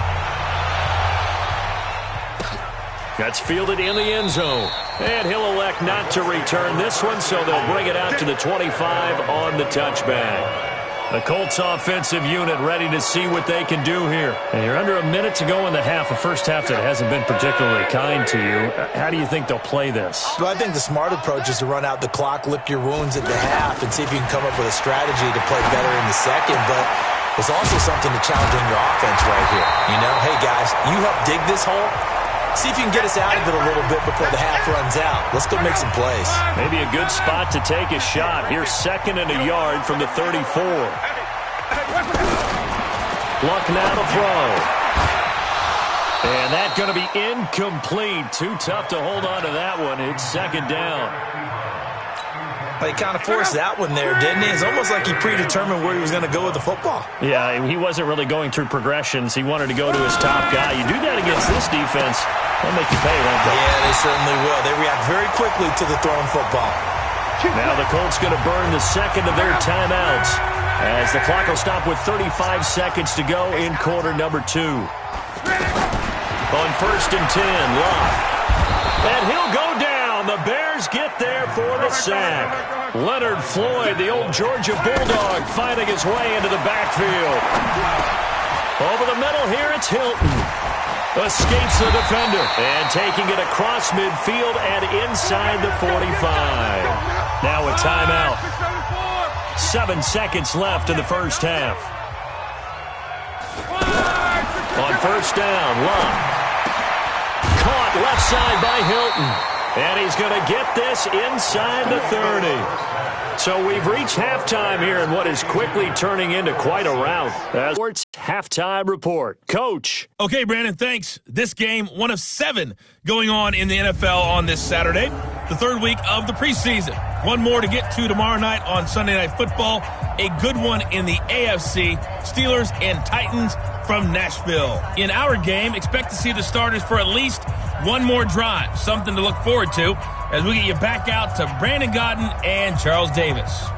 That's fielded in the end zone. And he'll elect not to return this one, so they'll bring it out to the 25 on the touchback. The Colts offensive unit ready to see what they can do here. And you're under a minute to go in the half, a first half that hasn't been particularly kind to you. How do you think they'll play this? Well, I think the smart approach is to run out the clock, lick your wounds at the half, and see if you can come up with a strategy to play better in the second. But there's also something to challenge on your offense right here. You know, hey, guys, you help dig this hole. See if you can get us out of it a little bit before the half runs out. Let's go make some plays. Maybe a good spot to take a shot. Here's 2nd and a yard from the 34. Luck now to throw. And that's going to be incomplete. Too tough to hold on to that one. It's 2nd down. He kind of forced that one there, didn't he? It's almost like he predetermined where he was going to go with the football. Yeah, he wasn't really going through progressions. He wanted to go to his top guy. You do that against this defense, they'll make you pay, won't they? Yeah, they certainly will. They react very quickly to the thrown football. Now the Colts going to burn the second of their timeouts as the clock will stop with 35 seconds to go in quarter number 2. On 1st and 10, Locke. And he'll go down. The Bears get there for the sack. Leonard Floyd, the old Georgia Bulldog, finding his way into the backfield. Over the middle here, it's Hilton. Escapes the defender. And taking it across midfield and inside the 45. Now a timeout. 7 seconds left in the first half. On 1st down, Locke. Caught left side by Hilton. And he's going to get this inside the 30. So we've reached halftime here in what is quickly turning into quite a rout. Sports halftime report. Coach. Okay, Brandon, thanks. This game, one of 7 going on in the NFL on this Saturday, the 3rd week of the preseason. One more to get to tomorrow night on Sunday Night Football. A good one in the AFC, Steelers and Titans from Nashville. In our game, expect to see the starters for at least one more drive, something to look forward to as we get you back out to Brandon Godden and Charles Davis.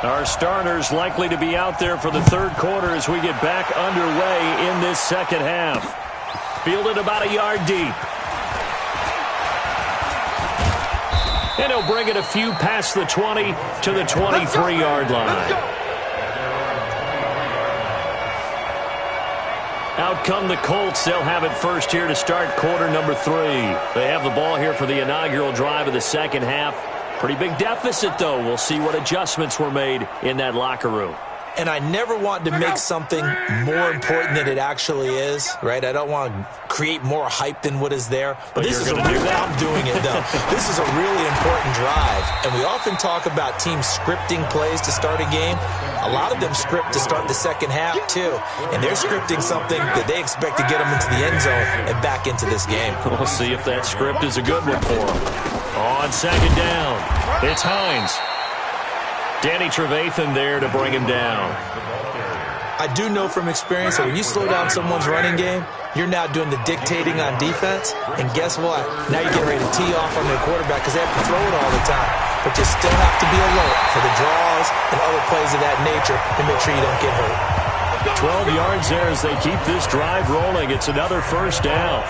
Our starters likely to be out there for the 3rd quarter as we get back underway in this second half. Fielded about a yard deep. And he'll bring it a few past the 20 to the 23-yard line. Out come the Colts. They'll have it first here to start quarter number 3. They have the ball here for the inaugural drive of the second half. Pretty big deficit, though. We'll see what adjustments were made in that locker room. And I never want to make something more important than it actually is, right? I don't want to create more hype than what is there. But this is a real, I'm doing it, though. This is a really important drive. And we often talk about teams scripting plays to start a game. A lot of them script to start the second half, too. And they're scripting something that they expect to get them into the end zone and back into this game. We'll see if that script is a good one for them. On second down, it's Hines. Danny Trevathan there to bring him down. I do know from experience that when you slow down someone's running game, you're now doing the dictating on defense. And guess what? Now you're getting ready to tee off on their quarterback because they have to throw it all the time. But you still have to be alert for the draws and other plays of that nature to make sure you don't get hurt. 12 yards there as they keep this drive rolling. It's another first down.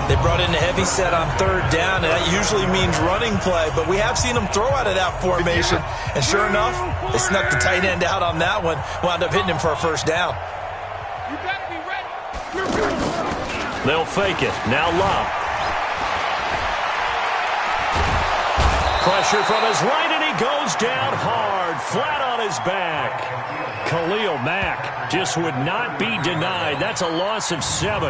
They brought in a heavy set on 3rd down, and that usually means running play, but we have seen them throw out of that formation. And sure enough, they snuck the tight end out on that one, wound up hitting him for a first down. You better be ready. They'll fake it. Now Locke. Pressure from his right, and he goes down hard, flat on his back. Khalil Mack just would not be denied. That's a loss of 7.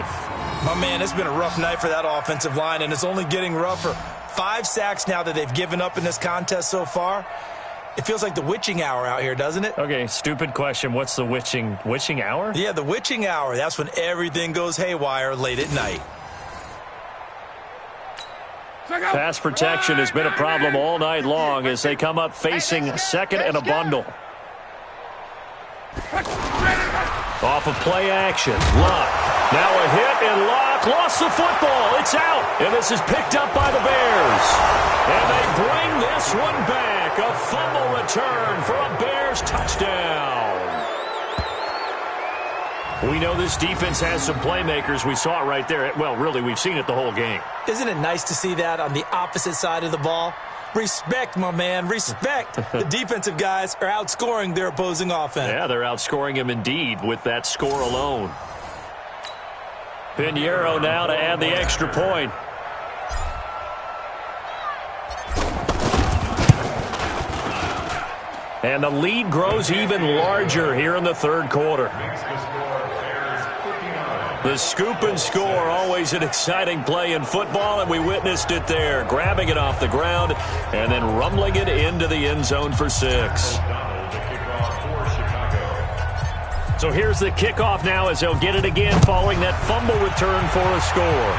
My man, it's been a rough night for that offensive line, and it's only getting rougher. 5 sacks now that they've given up in this contest so far. It feels like the witching hour out here, doesn't it? Okay, stupid question. What's the witching hour? Yeah, the witching hour. That's when everything goes haywire late at night. Pass protection has been a problem all night long as they come up facing second and a bundle. Off of play action. Luck. Now a hit, and Luck lost the football. It's out, and this is picked up by the Bears. And they bring this one back. A fumble return for a Bears touchdown. We know this defense has some playmakers. We saw it right there. Well, really, we've seen it the whole game. Isn't it nice to see that on the opposite side of the ball? Respect, my man, respect. The defensive guys are outscoring their opposing offense. Yeah, they're outscoring him indeed with that score alone. Pinheiro now to add the extra point. And the lead grows even larger here in the third quarter. The scoop and score, always an exciting play in football, and we witnessed it there. Grabbing it off the ground and then rumbling it into the end zone for 6. So here's the kickoff now as they'll get it again following that fumble return for a score.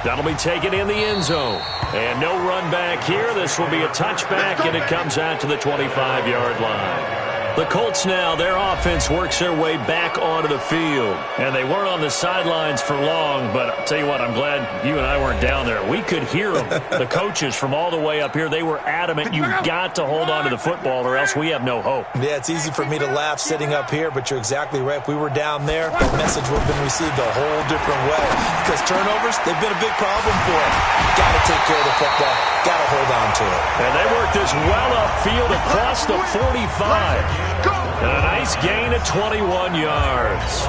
That'll be taken in the end zone. And no run back here. This will be a touchback, and it comes out to the 25-yard line. The Colts now, their offense works their way back onto the field. And they weren't on the sidelines for long, but I'll tell you what, I'm glad you and I weren't down there. We could hear them. The coaches from all the way up here, they were adamant, you've got to hold on to the football or else we have no hope. Yeah, it's easy for me to laugh sitting up here, but you're exactly right. If we were down there, the message would have been received a whole different way. Because turnovers, they've been a big problem for them. Got to take care of the football. Got to hold on to it. And they work this well upfield across the 45. And a nice gain of 21 yards.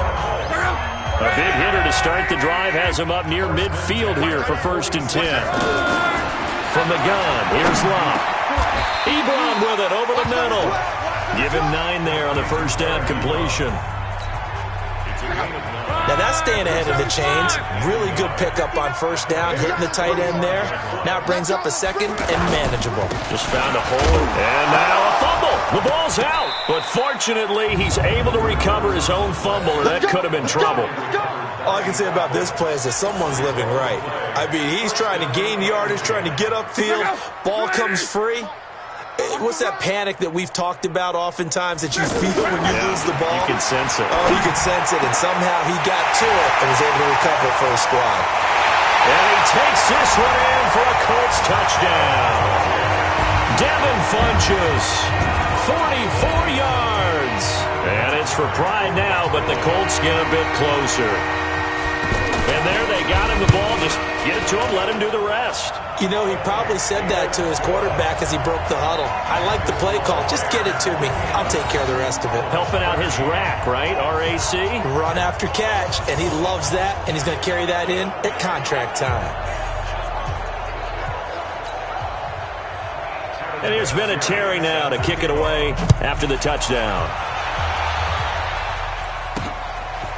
A big hitter to start the drive has him up near midfield here for 1st and 10. From the gun, here's Locke. Ebron with it over the middle. Give him 9 there on the first down completion. Now that's staying ahead of the chains. Really good pickup on first down, hitting the tight end there. Now it brings up a second and manageable. Just found a hole, and now a fumble. The ball's out, but fortunately he's able to recover his own fumble, or that could have been trouble. All I can say about this play is that someone's living right. I mean, he's trying to gain yardage, trying to get upfield. Ball comes free. What's that panic that we've talked about oftentimes that you feel when you lose the ball? You can sense it. Oh, you could sense it, and somehow he got to it and was able to recover for his squad. And he takes this one in for a Colts touchdown. Devin Funchess, 44 yards. And it's for pride now, but the Colts get a bit closer. And there they got him the ball. Just get it to him, let him do the rest. You know, he probably said that to his quarterback as he broke the huddle. I like the play call. Just get it to me. I'll take care of the rest of it. Helping out his rack, right? RAC? Run after catch, and he loves that, and he's going to carry that in at contract time. And here's Vinatieri now to kick it away after the touchdown.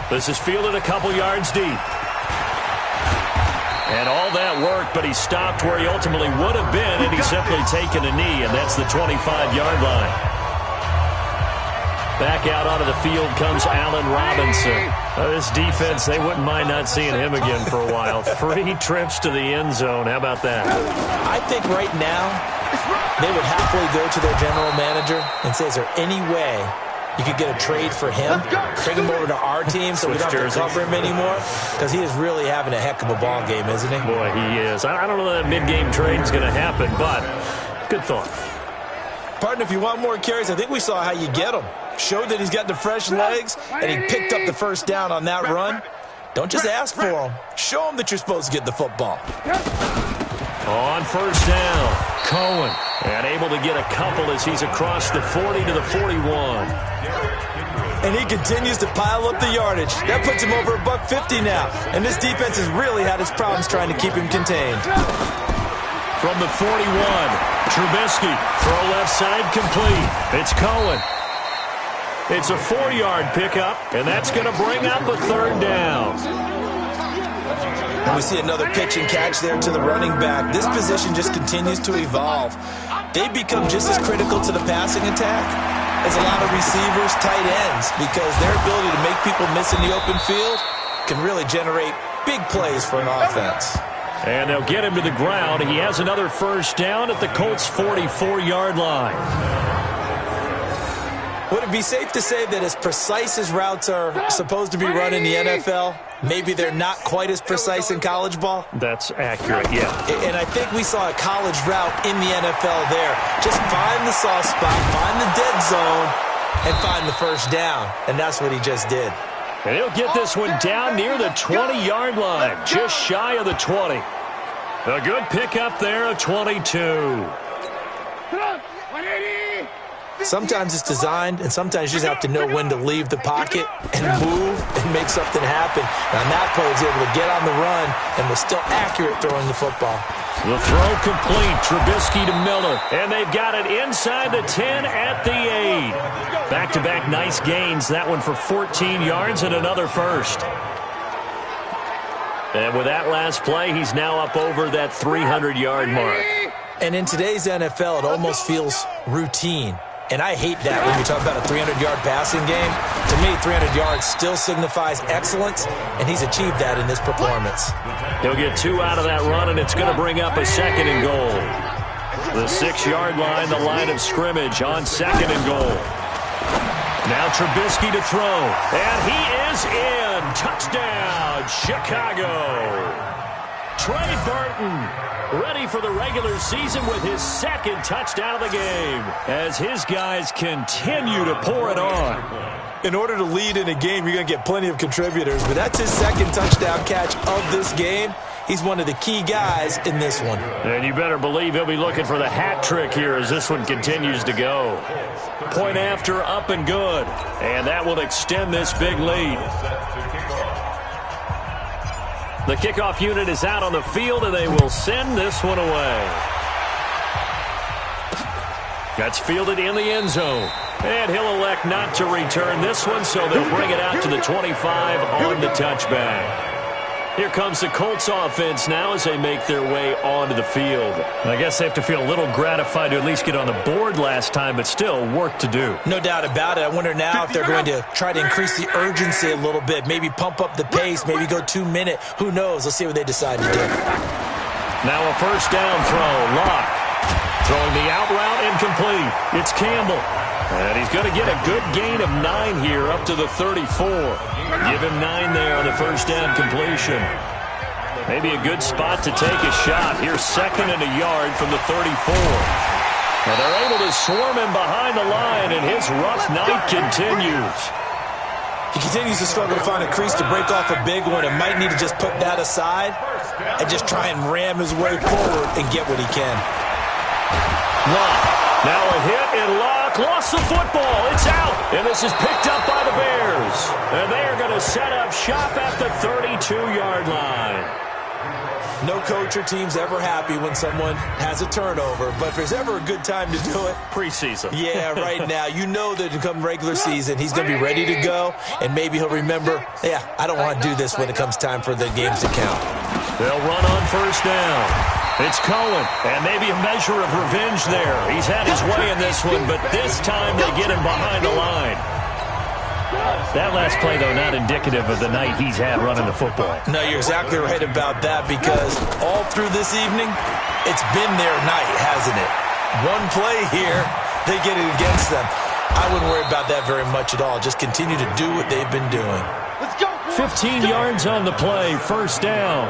This is fielded a couple yards deep. And all that worked, but he stopped where he ultimately would have been, and he's simply taken a knee, and that's the 25-yard line. Back out onto the field comes Allen Robinson. This defense, they wouldn't mind not seeing him again for a while. 3 trips to the end zone. How about that? I think right now they would happily go to their general manager and say, is there any way you could get a trade for him, bring him over to our team so we don't have to cover him anymore? Because he is really having a heck of a ball game, isn't he? Boy, he is. I don't know that mid-game trade is going to happen, but good thought. Partner, if you want more carries, I think we saw how you get him. Showed that he's got the fresh legs, and he picked up the first down on that run. Don't just ask for him. Show him that you're supposed to get the football. On first down, Cohen. And able to get a couple as he's across the 40 to the 41. And he continues to pile up the yardage. That puts him over $150 now. And this defense has really had its problems trying to keep him contained. From the 41, Trubisky, throw left side complete. It's Cohen. It's a 4-yard pickup, and that's going to bring up a third down. And we see another pitch and catch there to the running back. This position just continues to evolve. They become just as critical to the passing attack as a lot of receivers, tight ends, because their ability to make people miss in the open field can really generate big plays for an offense. And they'll get him to the ground. He has another first down at the Colts' 44-yard line. Would it be safe to say that as precise as routes are supposed to be run in the NFL, maybe they're not quite as precise in college ball? That's accurate, yeah. And I think we saw a college route in the NFL there. Just find the soft spot, find the dead zone, and find the first down. And that's what he just did. And he'll get this one down near the 20-yard line, just shy of the 20. A good pickup there, a 22. Sometimes it's designed, and sometimes you just have to know when to leave the pocket and move and make something happen. And on that play, he was able to get on the run and was still accurate throwing the football. The throw complete. Trubisky to Miller. And they've got it inside the 10 at the 8. Back-to-back nice gains. That one for 14 yards and another first. And with that last play, he's now up over that 300-yard mark. And in today's NFL, it almost feels routine. And I hate that when you talk about a 300-yard passing game. To me, 300 yards still signifies excellence, and he's achieved that in this performance. He'll get 2 out of that run, and it's going to bring up a 2nd and goal. The 6-yard line, the line of scrimmage on 2nd and goal. Now Trubisky to throw, and he is in. Touchdown, Chicago. Trey Burton ready for the regular season with his 2nd touchdown of the game as his guys continue to pour it on. In order to lead in a game, you're going to get plenty of contributors, but that's his 2nd touchdown catch of this game. He's one of the key guys in this one. And you better believe he'll be looking for the hat trick here as this one continues to go. Point after, up and good. And that will extend this big lead. The kickoff unit is out on the field, and they will send this one away. That's fielded in the end zone. And he'll elect not to return this one, so they'll bring it out to the 25 on the touchback. Here comes the Colts offense now as they make their way onto the field. I guess they have to feel a little gratified to at least get on the board last time, but still work to do. No doubt about it. I wonder now if they're going to try to increase the urgency a little bit, maybe pump up the pace, maybe go 2-minute. Who knows? Let's see what they decide to do. Now a first down throw. Locke throwing the out route incomplete. It's Campbell. And he's going to get a good gain of 9 here up to the 34. Give him 9 there on the first down completion. Maybe a good spot to take a shot. Here's 2nd and a yard from the 34. And they're able to swarm him behind the line, and his rough night continues. He continues to struggle to find a crease to break off a big one and might need to just put that aside and just try and ram his way forward and get what he can. Locke. Now a hit, and Locke lost the football. It's out, and this is picked up by the Bears. And they are going to set up shop at the 32-yard line. No coach or team's ever happy when someone has a turnover, but if there's ever a good time to do it, preseason. Yeah, right now. You know that come regular season, he's going to be ready to go, and maybe he'll remember, yeah, I don't want to do this when it comes time for the games to count. They'll run on first down. It's Cohen, and maybe a measure of revenge there. He's had his way in this one, but this time they get him behind the line. That last play, though, not indicative of the night he's had running the football. No, you're exactly right about that, because all through this evening, it's been their night, hasn't it? One play here, they get it against them. I wouldn't worry about that very much at all. Just continue to do what they've been doing. 15 yards on the play, first down.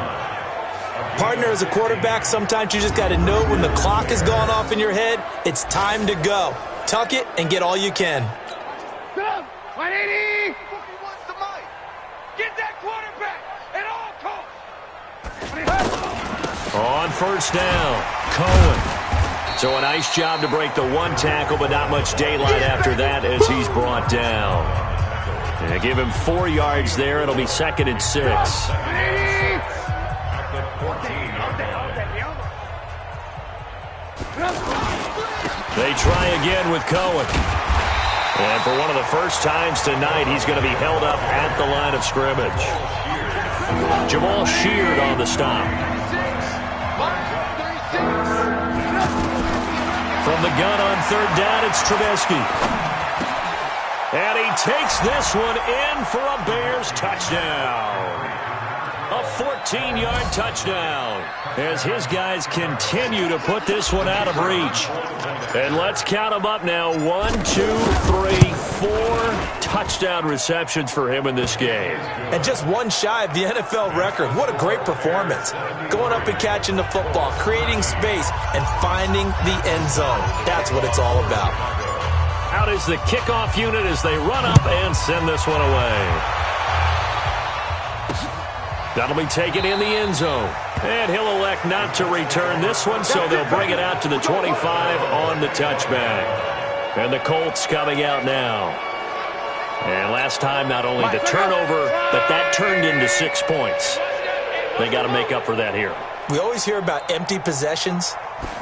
Partner, as a quarterback, sometimes you just got to know when the clock has gone off in your head, it's time to go. Tuck it and get all you can. 180! Get that quarterback at all costs! On first down, Cohen. So a nice job to break the one tackle, but not much daylight after that as he's brought down. And give him 4 yards there. It'll be 2nd and 6. They try again with Cohen. And for one of the first times tonight, he's going to be held up at the line of scrimmage. Jamal Sheard on the stop. From the gun on third down, it's Trubisky. And he takes this one in for a Bears touchdown. A 14-yard touchdown as his guys continue to put this one out of reach. And let's count them up now. 1, 2, 3, 4 touchdown receptions for him in this game. And just one shy of the NFL record. What a great performance. Going up and catching the football, creating space, and finding the end zone. That's what it's all about. Out is the kickoff unit as they run up and send this one away. That'll be taken in the end zone. And he'll elect not to return this one, so they'll bring it out to the 25 on the touchback. And the Colts coming out now. And last time, not only the turnover, but that turned into 6 points. They got to make up for that here. We always hear about empty possessions.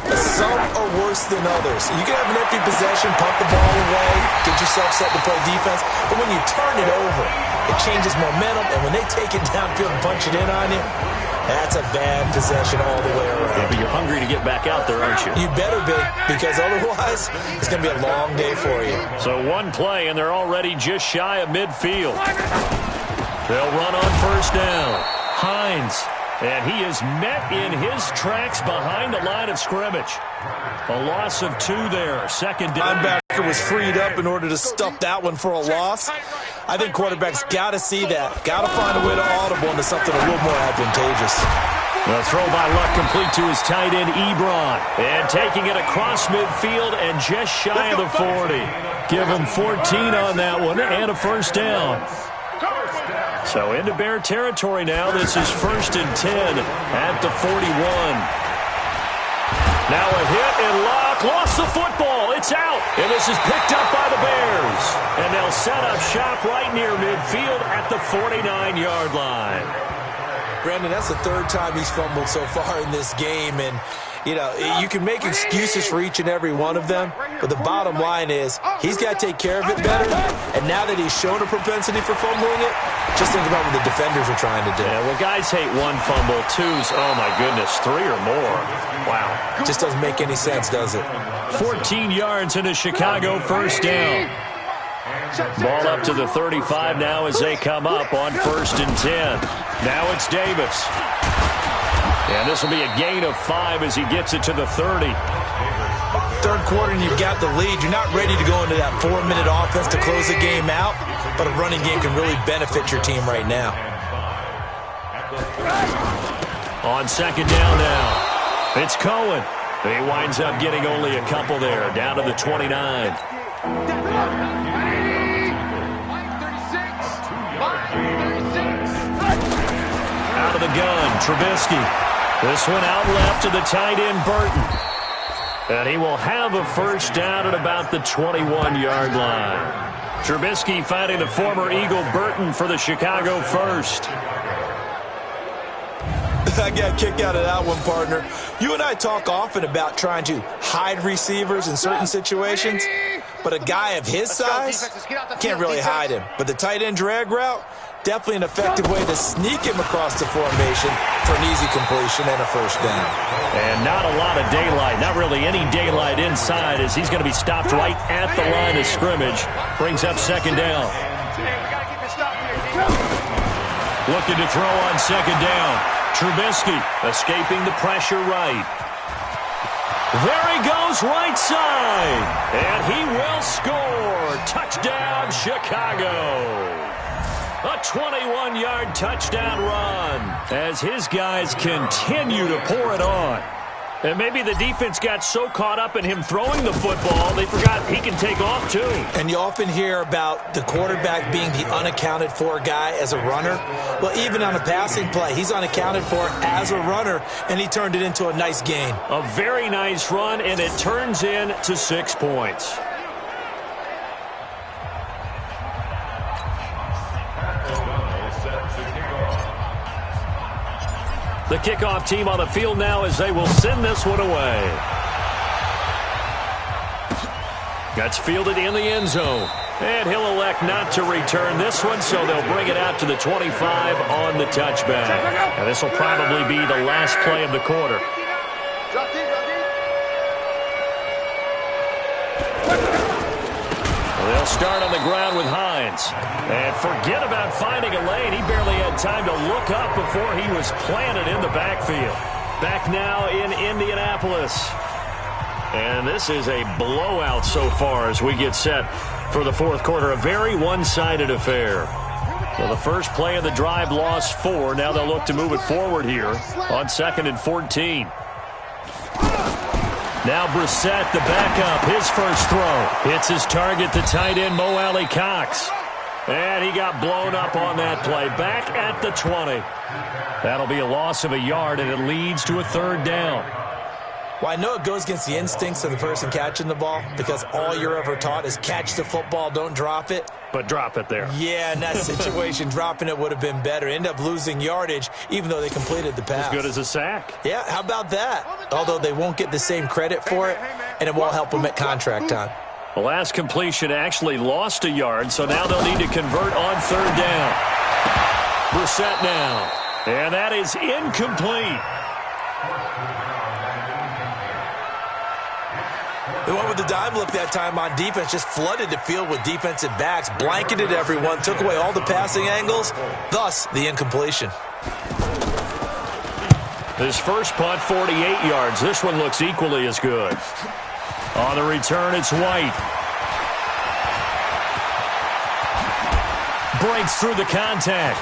Some are worse than others. You can have an empty possession, pump the ball away, get yourself set to play defense. But when you turn it over, it changes momentum. And when they take it downfield and punch it in on you, that's a bad possession all the way around. Yeah, but you're hungry to get back out there, aren't you? You better be, because otherwise it's going to be a long day for you. So one play, and they're already just shy of midfield. They'll run on first down. Hines. And he is met in his tracks behind the line of scrimmage. A loss of 2 there. Second down. Linebacker was freed up in order to stuff that one for a loss. I think quarterbacks got to see that. Got to find a way to audible into something a little more advantageous. The throw by Luck complete to his tight end, Ebron. And taking it across midfield and just shy of the 40. Give him 14 on that one and a first down. So into Bear territory now. This is 1st and 10 at the 41. Now a hit, and Luck lost the football. It's out, and this is picked up by the Bears. And they'll set up shop right near midfield at the 49-yard line. Brandon, that's the 3rd time he's fumbled so far in this game. And, you know, you can make excuses for each and every one of them, but the bottom line is he's got to take care of it better. And now that he's shown a propensity for fumbling it, just think about what the defenders are trying to do. Yeah, well, guys hate 1 fumble, 2's, oh, my goodness, 3 or more. Wow. Just doesn't make any sense, does it? 14 yards into Chicago, first down. Ball up to the 35 now as they come up on 1st and 10. Now it's Davis. And this will be a gain of 5 as he gets it to the 30. 3rd quarter and you've got the lead. You're not ready to go into that 4-minute offense to close the game out, but a running game can really benefit your team right now. On 2nd down now, it's Cohen. He winds up getting only a couple there, down to the 29. Out of the gun, Trubisky. This one out left to the tight end, Burton. And he will have a first down at about the 21-yard line. Trubisky finding the former Eagle Burton for the Chicago first. I got a kick out of that one, partner. You and I talk often about trying to hide receivers in certain situations, but a guy of his size can't really hide him. But the tight end drag route, definitely an effective way to sneak him across the formation for an easy completion and a first down. And not a lot of daylight, not really any daylight inside, as he's going to be stopped right at the line of scrimmage. Brings up 2nd down. Looking to throw on 2nd down. Trubisky escaping the pressure right. There he goes right side. And he will score. Touchdown, Chicago. A 21-yard touchdown run as his guys continue to pour it on. And maybe the defense got so caught up in him throwing the football, they forgot he can take off too. And you often hear about the quarterback being the unaccounted for guy as a runner. Well, even on a passing play, he's unaccounted for as a runner, and he turned it into a nice gain. A very nice run, and it turns into 6 points. The kickoff team on the field now as they will send this one away. That's fielded in the end zone. And he'll elect not to return this one, so they'll bring it out to the 25 on the touchback. And this will probably be the last play of the quarter. They'll start on the ground with Hines. And forget about finding a lane. He barely had had time to look up before he was planted in the backfield. Back now in Indianapolis. And this is a blowout so far as we get set for the fourth quarter. A very one-sided affair. Well, the first play of the drive lost 4. Now they'll look to move it forward here on 2nd and 14. Now Brissett, the backup, his first throw. Hits his target, the tight end, Mo Alley-Cox. And he got blown up on that play. Back at the 20. That'll be a loss of a yard, and it leads to a 3rd down. Well, I know it goes against the instincts of the person catching the ball because all you're ever taught is catch the football, don't drop it. But drop it there. Yeah, in that situation, dropping it would have been better. End up losing yardage, even though they completed the pass. As good as a sack. Yeah, how about that? Although they won't get the same credit for it, and it won't help them at contract time. The last completion actually lost a yard, so now they'll need to convert on 3rd down. Brissett now. And that is incomplete. They went with the dime look that time on defense, just flooded the field with defensive backs, blanketed everyone, took away all the passing angles, thus the incompletion. His first punt, 48 yards. This one looks equally as good. On the return, it's White. Breaks through the contact.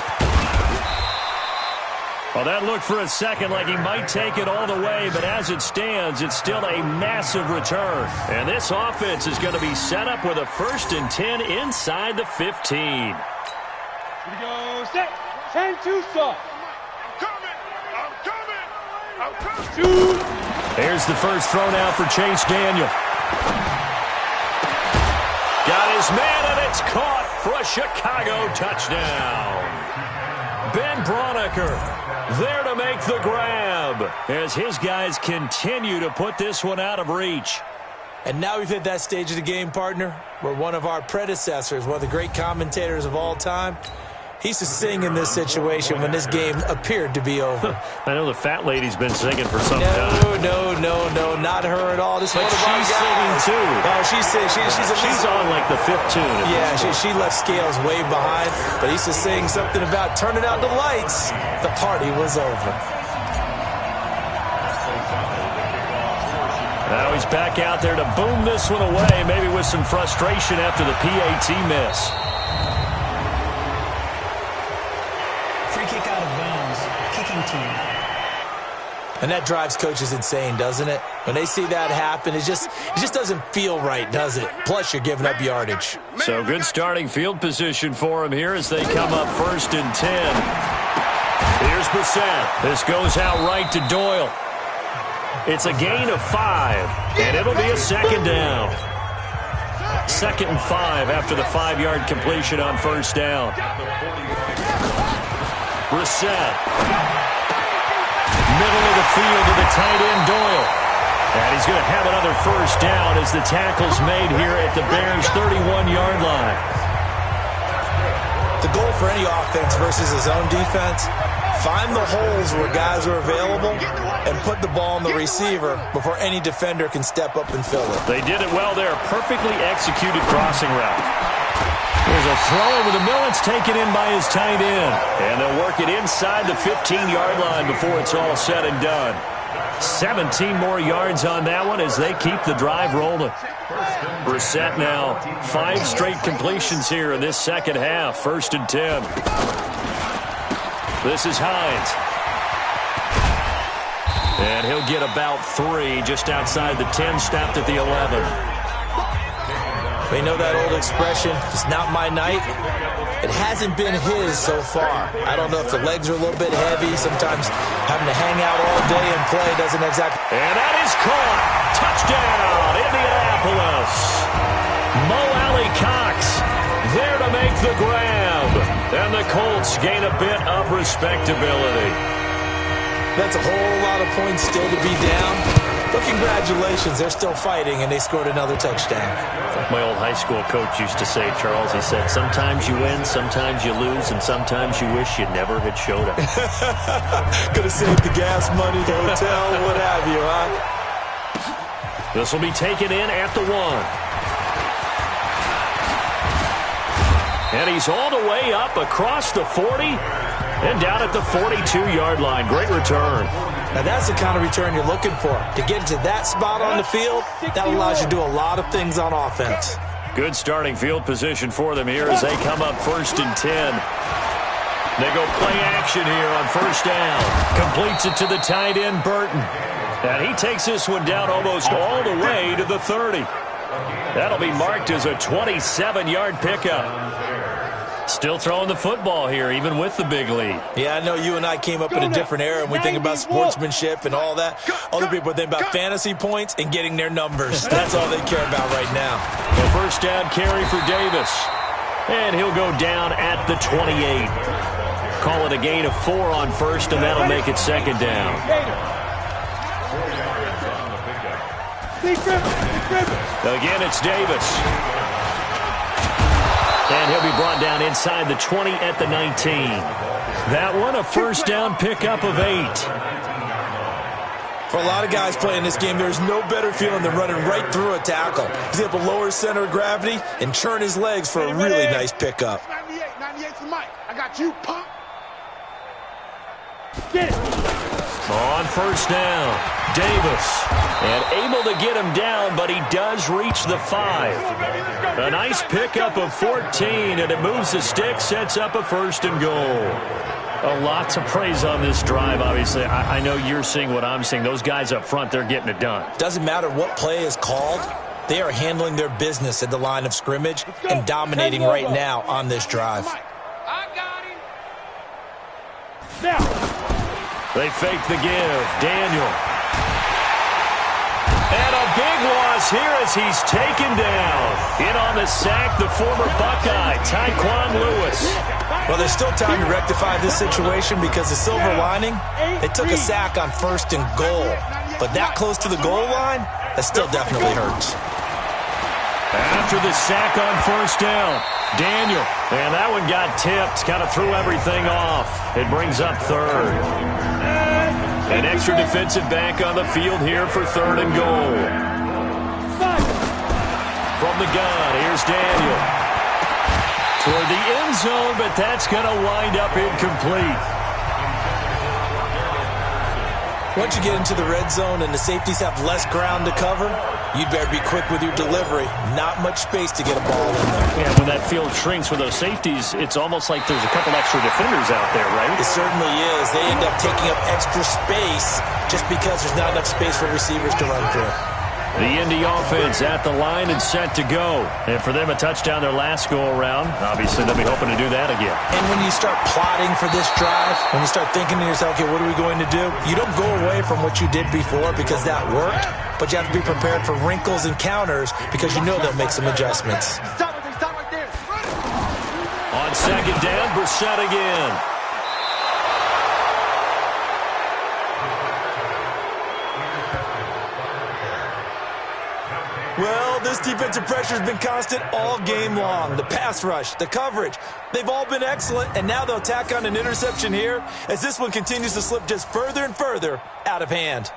Well, that looked for a second like he might take it all the way, but as it stands, it's still a massive return. And this offense is going to be set up with a 1st and 10 inside the 15. Here we go. Set. 10-2 start. I'm coming. Shoot. Here's the first throw now for Chase Daniel. Got his man, and it's caught for a Chicago touchdown. Ben Braunecker there to make the grab as his guys continue to put this one out of reach. And now we've hit that stage of the game, partner, where one of our predecessors, one of the great commentators of all time, he used to sing in this situation when this game appeared to be over. I know the fat lady's been singing for some time. No, not her at all. This but she's singing too. Oh, she's on like the 5th tune. Yeah, she left Scales way behind, but he used to sing something about turning out the lights. The party was over. Now he's back out there to boom this one away, maybe with some frustration after the PAT miss. Free kick out of bounds. Kicking team. And that drives coaches insane, doesn't it? When they see that happen, it just doesn't feel right, does it? Plus, you're giving up yardage. So good starting field position for him here as they come up 1st and 10. Here's Brissett. This goes out right to Doyle. It's a gain of 5, and it'll be a 2nd down. 2nd and 5 after the 5-yard completion on 1st down. Brissett. Middle of the field to the tight end, Doyle. And he's going to have another 1st down as the tackle's made here at the Bears' 31-yard line. The goal for any offense versus his own defense, find the holes where guys are available and put the ball on the receiver before any defender can step up and fill it. They did it well there. Perfectly executed crossing route. There's a throw over the middle. It's taken in by his tight end. And they'll work it inside the 15-yard line before it's all said and done. 17 more yards on that one as they keep the drive rolling. Brissett now 5 straight completions here in this second half. 1st and 10. This is Hines. And he'll get about 3 just outside the 10, stopped at the 11. We know that old expression, it's not my night. It hasn't been his so far. I don't know if the legs are a little bit heavy. Sometimes having to hang out all day and play doesn't exactly... And that is caught. Touchdown, Indianapolis. Mo Alley-Cox there to make the grab. And the Colts gain a bit of respectability. That's a whole lot of points still to be down. But congratulations, they're still fighting, and they scored another touchdown. My old high school coach used to say, Charles, he said, sometimes you win, sometimes you lose, and sometimes you wish you never had showed up. Could have saved the gas money, the hotel, what have you, huh? This will be taken in at the 1. And he's all the way up across the 40. And down at the 42-yard line. Great return. Now, that's the kind of return you're looking for. To get to that spot on the field, that allows you to do a lot of things on offense. Good starting field position for them here as they come up 1st and 10. They go play action here on 1st down. Completes it to the tight end, Burton. And he takes this one down almost all the way to the 30. That'll be marked as a 27-yard pickup. Still throwing the football here, even with the big lead. Yeah, I know you and I came up in a different era, and we think about sportsmanship and all that. Other people think about fantasy points and getting their numbers. That's all they care about right now. The 1st down carry for Davis. And he'll go down at the 28. Call it a gain of 4 on 1st, and that'll make it 2nd down. Again, it's Davis. And he'll be brought down inside the 20 at the 19. That one, a 1st down pickup of 8. For a lot of guys playing this game, there's no better feeling than running right through a tackle. He's able to lower his center of gravity and churn his legs for a really nice pickup. 98 for Mike. I got you, punk. Get it. On 1st down, Davis. And able to get him down, but he does reach the 5. A nice pickup of 14, and it moves the stick, sets up a 1st and goal. A lot to praise on this drive, obviously. I know you're seeing what I'm seeing. Those guys up front, they're getting it done. Doesn't matter what play is called. They are handling their business at the line of scrimmage and dominating right now on this drive. I got him. Now. They fake the give. Daniel. And a big loss here as he's taken down. In on the sack, the former Buckeye, Tyquan Lewis. Well, there's still time to rectify this situation because the silver lining, they took a sack on 1st and goal. But that close to the goal line, that still definitely hurts. After the sack on 1st down, Daniel. And that one got tipped, kind of threw everything off. It brings up 3rd. An extra defensive back on the field here for 3rd and goal. From the gun, here's Daniel. Toward the end zone, but that's going to wind up incomplete. Once you get into the red zone and the safeties have less ground to cover, you'd better be quick with your delivery. Not much space to get a ball in there. Yeah, when that field shrinks with those safeties, it's almost like there's a couple extra defenders out there, right? It certainly is. They end up taking up extra space just because there's not enough space for receivers to run through. The Indy offense at the line and set to go. And for them, a touchdown their last go-around. Obviously, they'll be hoping to do that again. And when you start plotting for this drive, when you start thinking to yourself, okay, what are we going to do? You don't go away from what you did before because that worked, but you have to be prepared for wrinkles and counters because you know they'll make some adjustments. Stop right there. On 2nd down, Brissett again. Well, this defensive pressure has been constant all game long. The pass rush, the coverage, they've all been excellent, and now they'll tack on an interception here as this one continues to slip just further and further out of hand.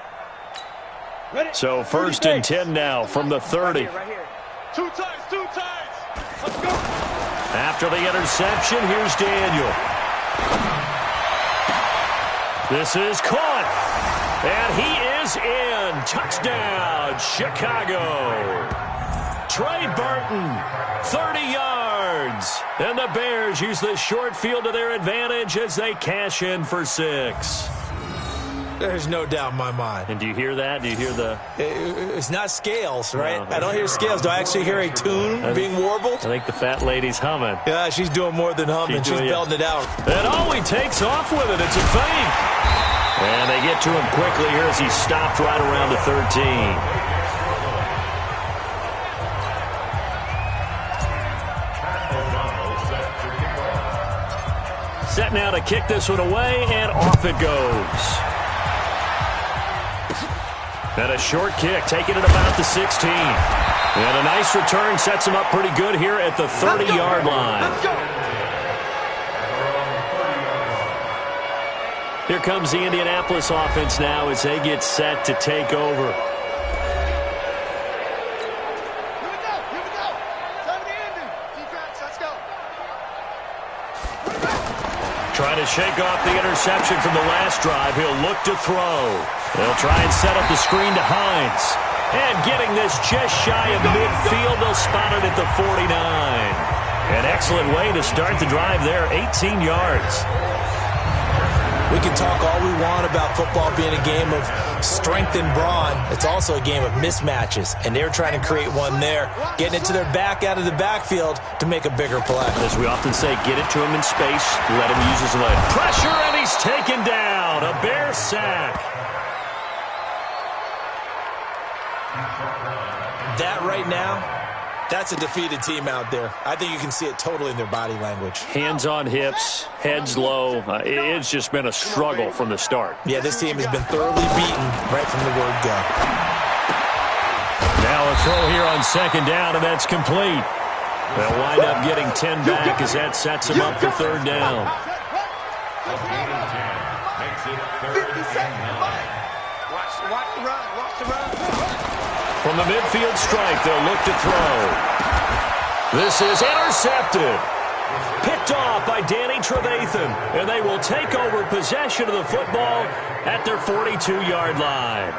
So 1st and 10 now from the 30. Right here. Two times. Let's go. After the interception, here's Daniel. This is caught. And he is in. Touchdown, Chicago. Trey Burton, 30 yards. And the Bears use the short field to their advantage as they cash in for 6. There's no doubt in my mind. And do you hear that? Do you hear the... It's not scales, right? No. I don't hear scales. Do I actually hear a tune being warbled? I think the fat lady's humming. Yeah, she's doing more than humming. She's belting it out. And he takes off with it. It's a fake. And they get to him quickly here as he stopped right around the 13. Set now to kick this one away, and off it goes. And a short kick, taking it about the 16. And a nice return sets him up pretty good here at the 30-yard line. Here comes the Indianapolis offense now as they get set to take over. Here we go. Time to end it. Defense, let's go. Trying to shake off the interception from the last drive. He'll look to throw. They'll try and set up the screen to Hines. And getting this just shy of midfield, they'll spot it at the 49. An excellent way to start the drive there, 18 yards. We can talk all we want about football being a game of strength and brawn. It's also a game of mismatches, and they're trying to create one there, getting it to their back out of the backfield to make a bigger play. As we often say, get it to him in space, let him use his leg. Pressure, and he's taken down. A Bear sack. That right now, that's a defeated team out there. I think you can see it totally in their body language. Hands on hips, heads low. It's just been a struggle from the start. Yeah, this team has been thoroughly beaten right from the word go. Now a throw here on second down, and that's complete. They'll wind up getting 10 back as that sets them up for third down. From the midfield stripe, they'll look to throw. This is intercepted. Picked off by Danny Trevathan, and they will take over possession of the football at their 42-yard line.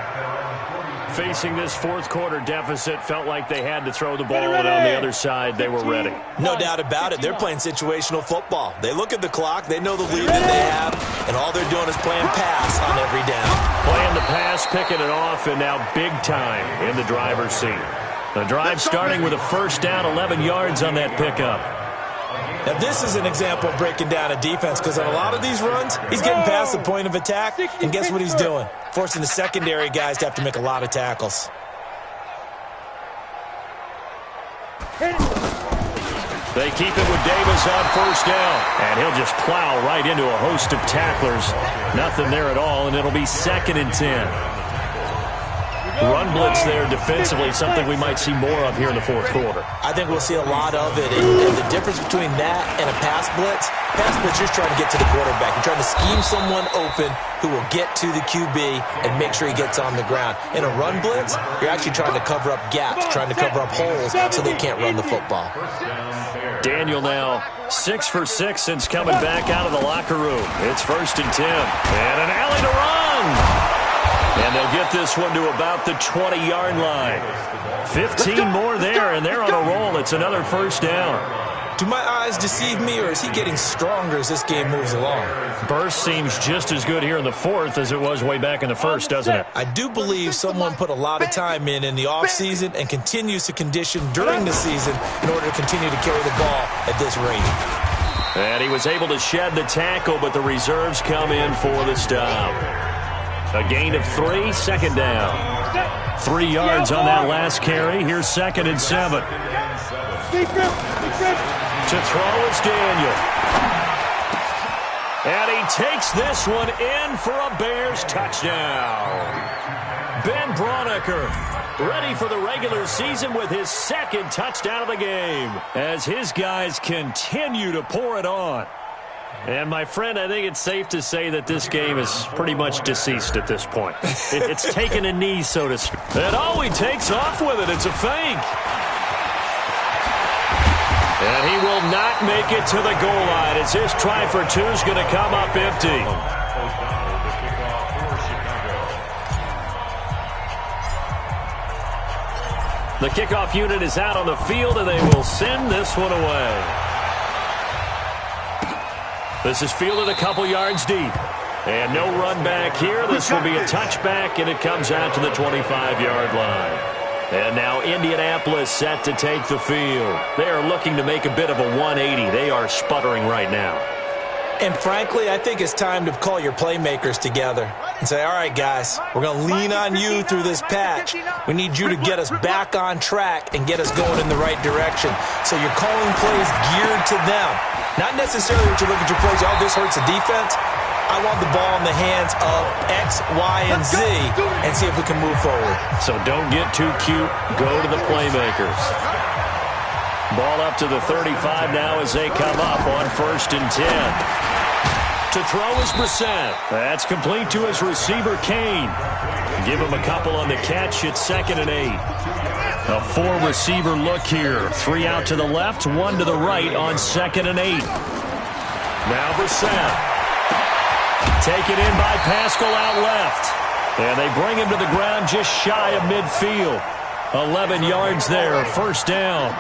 Facing this fourth quarter deficit, felt like they had to throw the ball, and on the other side, they were ready. No doubt about it. They're playing situational football. They look at the clock, they know the lead that they have, and all they're doing is playing pass on every down. Playing the pass, picking it off, and now big time in the driver's seat. The drive starting with a first down, 11 yards on that pickup. Now, this is an example of breaking down a defense, because on a lot of these runs, he's getting past the point of attack, and guess what he's doing? Forcing the secondary guys to have to make a lot of tackles. They keep it with Davis on first down, and he'll just plow right into a host of tacklers. Nothing there at all, and it'll be 2nd and 10. Run blitz there defensively, something we might see more of here in the fourth quarter. I think we'll see a lot of it, and the difference between that and a pass blitz, you're trying to get to the quarterback. You're trying to scheme someone open who will get to the QB and make sure he gets on the ground. In a run blitz, you're actually trying to cover up gaps, trying to cover up holes so they can't run the football. Daniel now 6 for 6 since coming back out of the locker room. It's 1st and 10, and an alley to run. And they'll get this one to about the 20-yard line. 15 more there, and they're on a roll. It's another first down. Do my eyes deceive me, or is he getting stronger as this game moves along? Burst seems just as good here in the fourth as it was way back in the first, doesn't it? I do believe someone put a lot of time in the offseason and continues to condition during the season in order to continue to carry the ball at this rate. And he was able to shed the tackle, but the reserves come in for the stop. A gain of 3, 2nd down. 3 yards on that last carry. Here's 2nd and 7. To throw is Daniel. And he takes this one in for a Bears touchdown. Ben Braunecker ready for the regular season with his 2nd touchdown of the game as his guys continue to pour it on. And, my friend, I think it's safe to say that this game is pretty much deceased at this point. It's taken a knee, so to speak. And he takes off with it. It's a fake. And he will not make it to the goal line as his try for 2 is going to come up empty. The kickoff unit is out on the field, and they will send this one away. This is fielded a couple yards deep. And no run back here. This will be a touchback, and it comes out to the 25-yard line. And now Indianapolis set to take the field. They are looking to make a bit of a 180. They are sputtering right now. And frankly, I think it's time to call your playmakers together and say, all right, guys, we're going to lean on you through this patch. We need you to get us back on track and get us going in the right direction. So you're calling plays geared to them. Not necessarily that you look at your plays, oh, this hurts the defense. I want the ball in the hands of X, Y, and Z and see if we can move forward. So don't get too cute. Go to the playmakers. Ball up to the 35 now as they come up on 1st and 10. To throw is Brissett. That's complete to his receiver, Kane. Give him a couple on the catch. It's 2nd and 8. A 4-receiver look here. 3 out to the left, 1 to the right on 2nd and 8. Now Brissett. Taken in by Pascal out left. And they bring him to the ground just shy of midfield. 11 yards there, first down.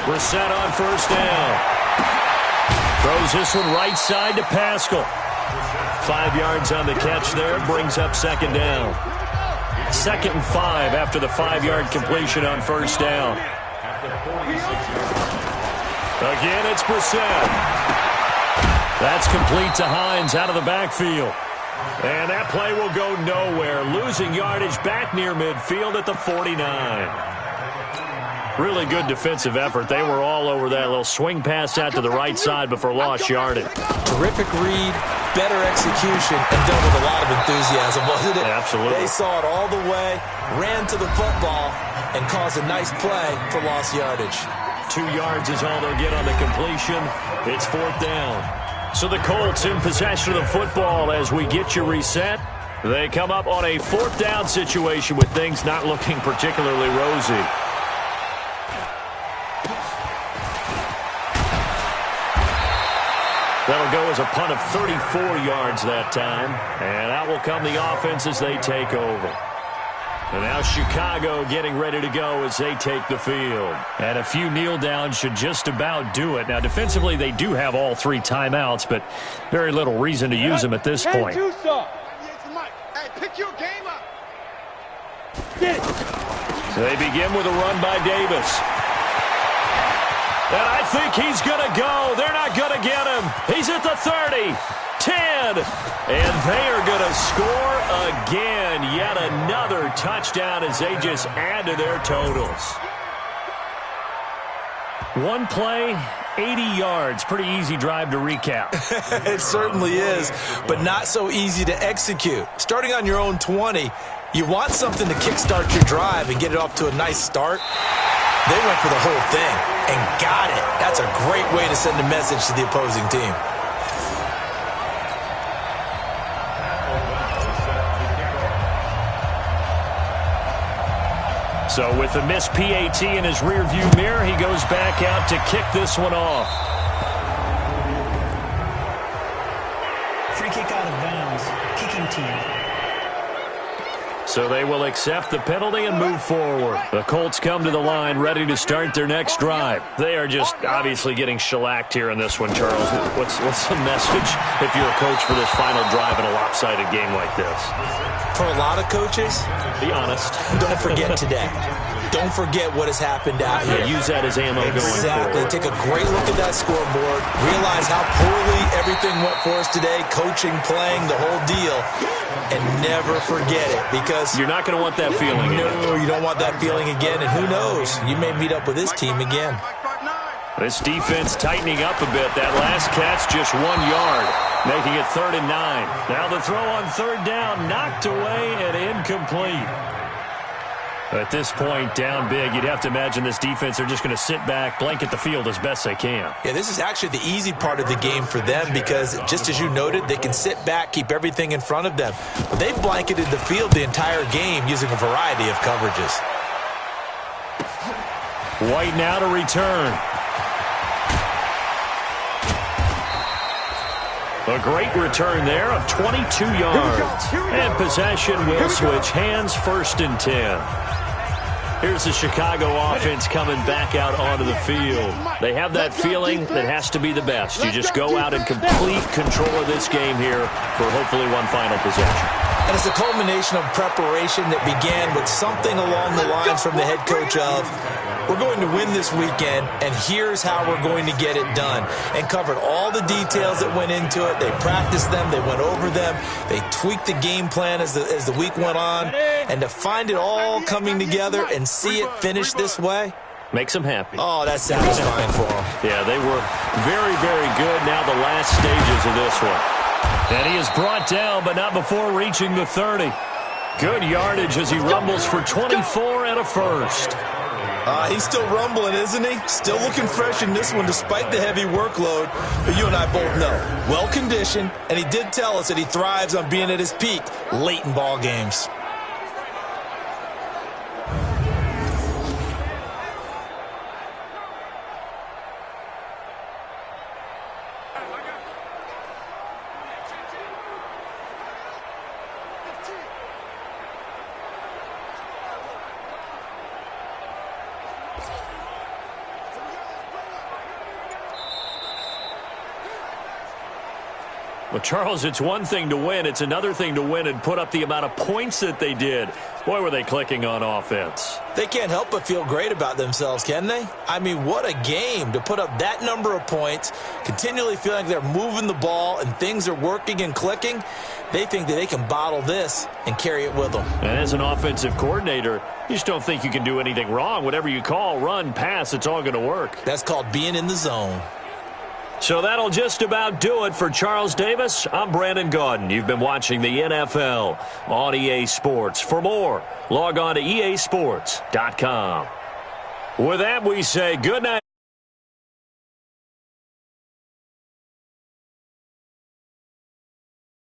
Brissett on first down. Throws this one right side to Pascal. 5 yards on the catch there, brings up second down. 2nd and 5 after the 5-yard completion on first down. Again, it's Brissett. That's complete to Hines out of the backfield. And that play will go nowhere. Losing yardage back near midfield at the 49. Really good defensive effort. They were all over that little swing pass out to the right side before lost yardage. Terrific read, better execution, and done with a lot of enthusiasm, wasn't it? Absolutely. They saw it all the way, ran to the football, and caused a nice play for lost yardage. 2 yards is all they'll get on the completion. It's 4th down. So the Colts in possession of the football as we get you reset. They come up on a 4th down situation with things not looking particularly rosy. That'll go as a punt of 34 yards that time. And out will come the offense as they take over. And now Chicago getting ready to go as they take the field. And a few kneel downs should just about do it. Now, defensively, they do have all 3 timeouts, but very little reason to use them at this point. Hey, pick your game up. Get it. They begin with a run by Davis. And I think he's going to go. They're not going to get him. He's at the 30. 10. And they are going to score again. Yet another touchdown as they just add to their totals. One play, 80 yards. Pretty easy drive to recap. It certainly is, but not so easy to execute. Starting on your own 20, you want something to kickstart your drive and get it off to a nice start. They went for the whole thing and got it. That's a great way to send a message to the opposing team. So with the missed PAT in his rearview mirror, he goes back out to kick this one off. Free kick out of bounds. Kicking team. So they will accept the penalty and move forward. The Colts come to the line ready to start their next drive. They are just obviously getting shellacked here in this one, Charles. What's the message if you're a coach for this final drive in a lopsided game like this? For a lot of coaches, be honest. Don't forget today. Don't forget what has happened out here. Use that as ammo going forward. Exactly. Take a great look at that scoreboard. Realize how poorly everything went for us today. Coaching, playing, the whole deal. And never forget it, because you're not going to want that feeling again. No, you don't want that feeling again. And who knows? You may meet up with this team again. This defense tightening up a bit. That last catch just 1 yard, making it 3rd and 9. Now the throw on 3rd down, knocked away and incomplete. At this point, down big, you'd have to imagine this defense are just going to sit back, blanket the field as best they can. Yeah, this is actually the easy part of the game for them because, just as you noted, they can sit back, keep everything in front of them. But they've blanketed the field the entire game using a variety of coverages. White now to return. A great return there of 22 yards. And possession will switch hands, 1st and 10. Here's the Chicago offense coming back out onto the field. They have that feeling that has to be the best. You just go out and complete control of this game here for hopefully one final possession. And it's a culmination of preparation that began with something along the lines from the head coach of, we're going to win this weekend, and here's how we're going to get it done. And covered all the details that went into it. They practiced them. They went over them. They tweaked the game plan as the week went on. And to find it all coming together and see it finish this way, makes them happy. Oh, that's satisfying for them. Yeah, they were very, very good. Now the last stages of this one. And he is brought down, but not before reaching the 30. Good yardage as he rumbles for 24 and a first. He's still rumbling, isn't he? Still looking fresh in this one despite the heavy workload. But you and I both know, well-conditioned, and he did tell us that he thrives on being at his peak late in ball games. Well, Charles, it's one thing to win. It's another thing to win and put up the amount of points that they did. Boy, were they clicking on offense. They can't help but feel great about themselves, can they? I mean, what a game to put up that number of points, continually feeling like they're moving the ball and things are working and clicking. They think that they can bottle this and carry it with them. And as an offensive coordinator, you just don't think you can do anything wrong. Whatever you call, run, pass, it's all going to work. That's called being in the zone. So that'll just about do it for Charles Davis. I'm Brandon Gaudin. You've been watching the NFL on EA Sports. For more, log on to easports.com. With that, we say good night.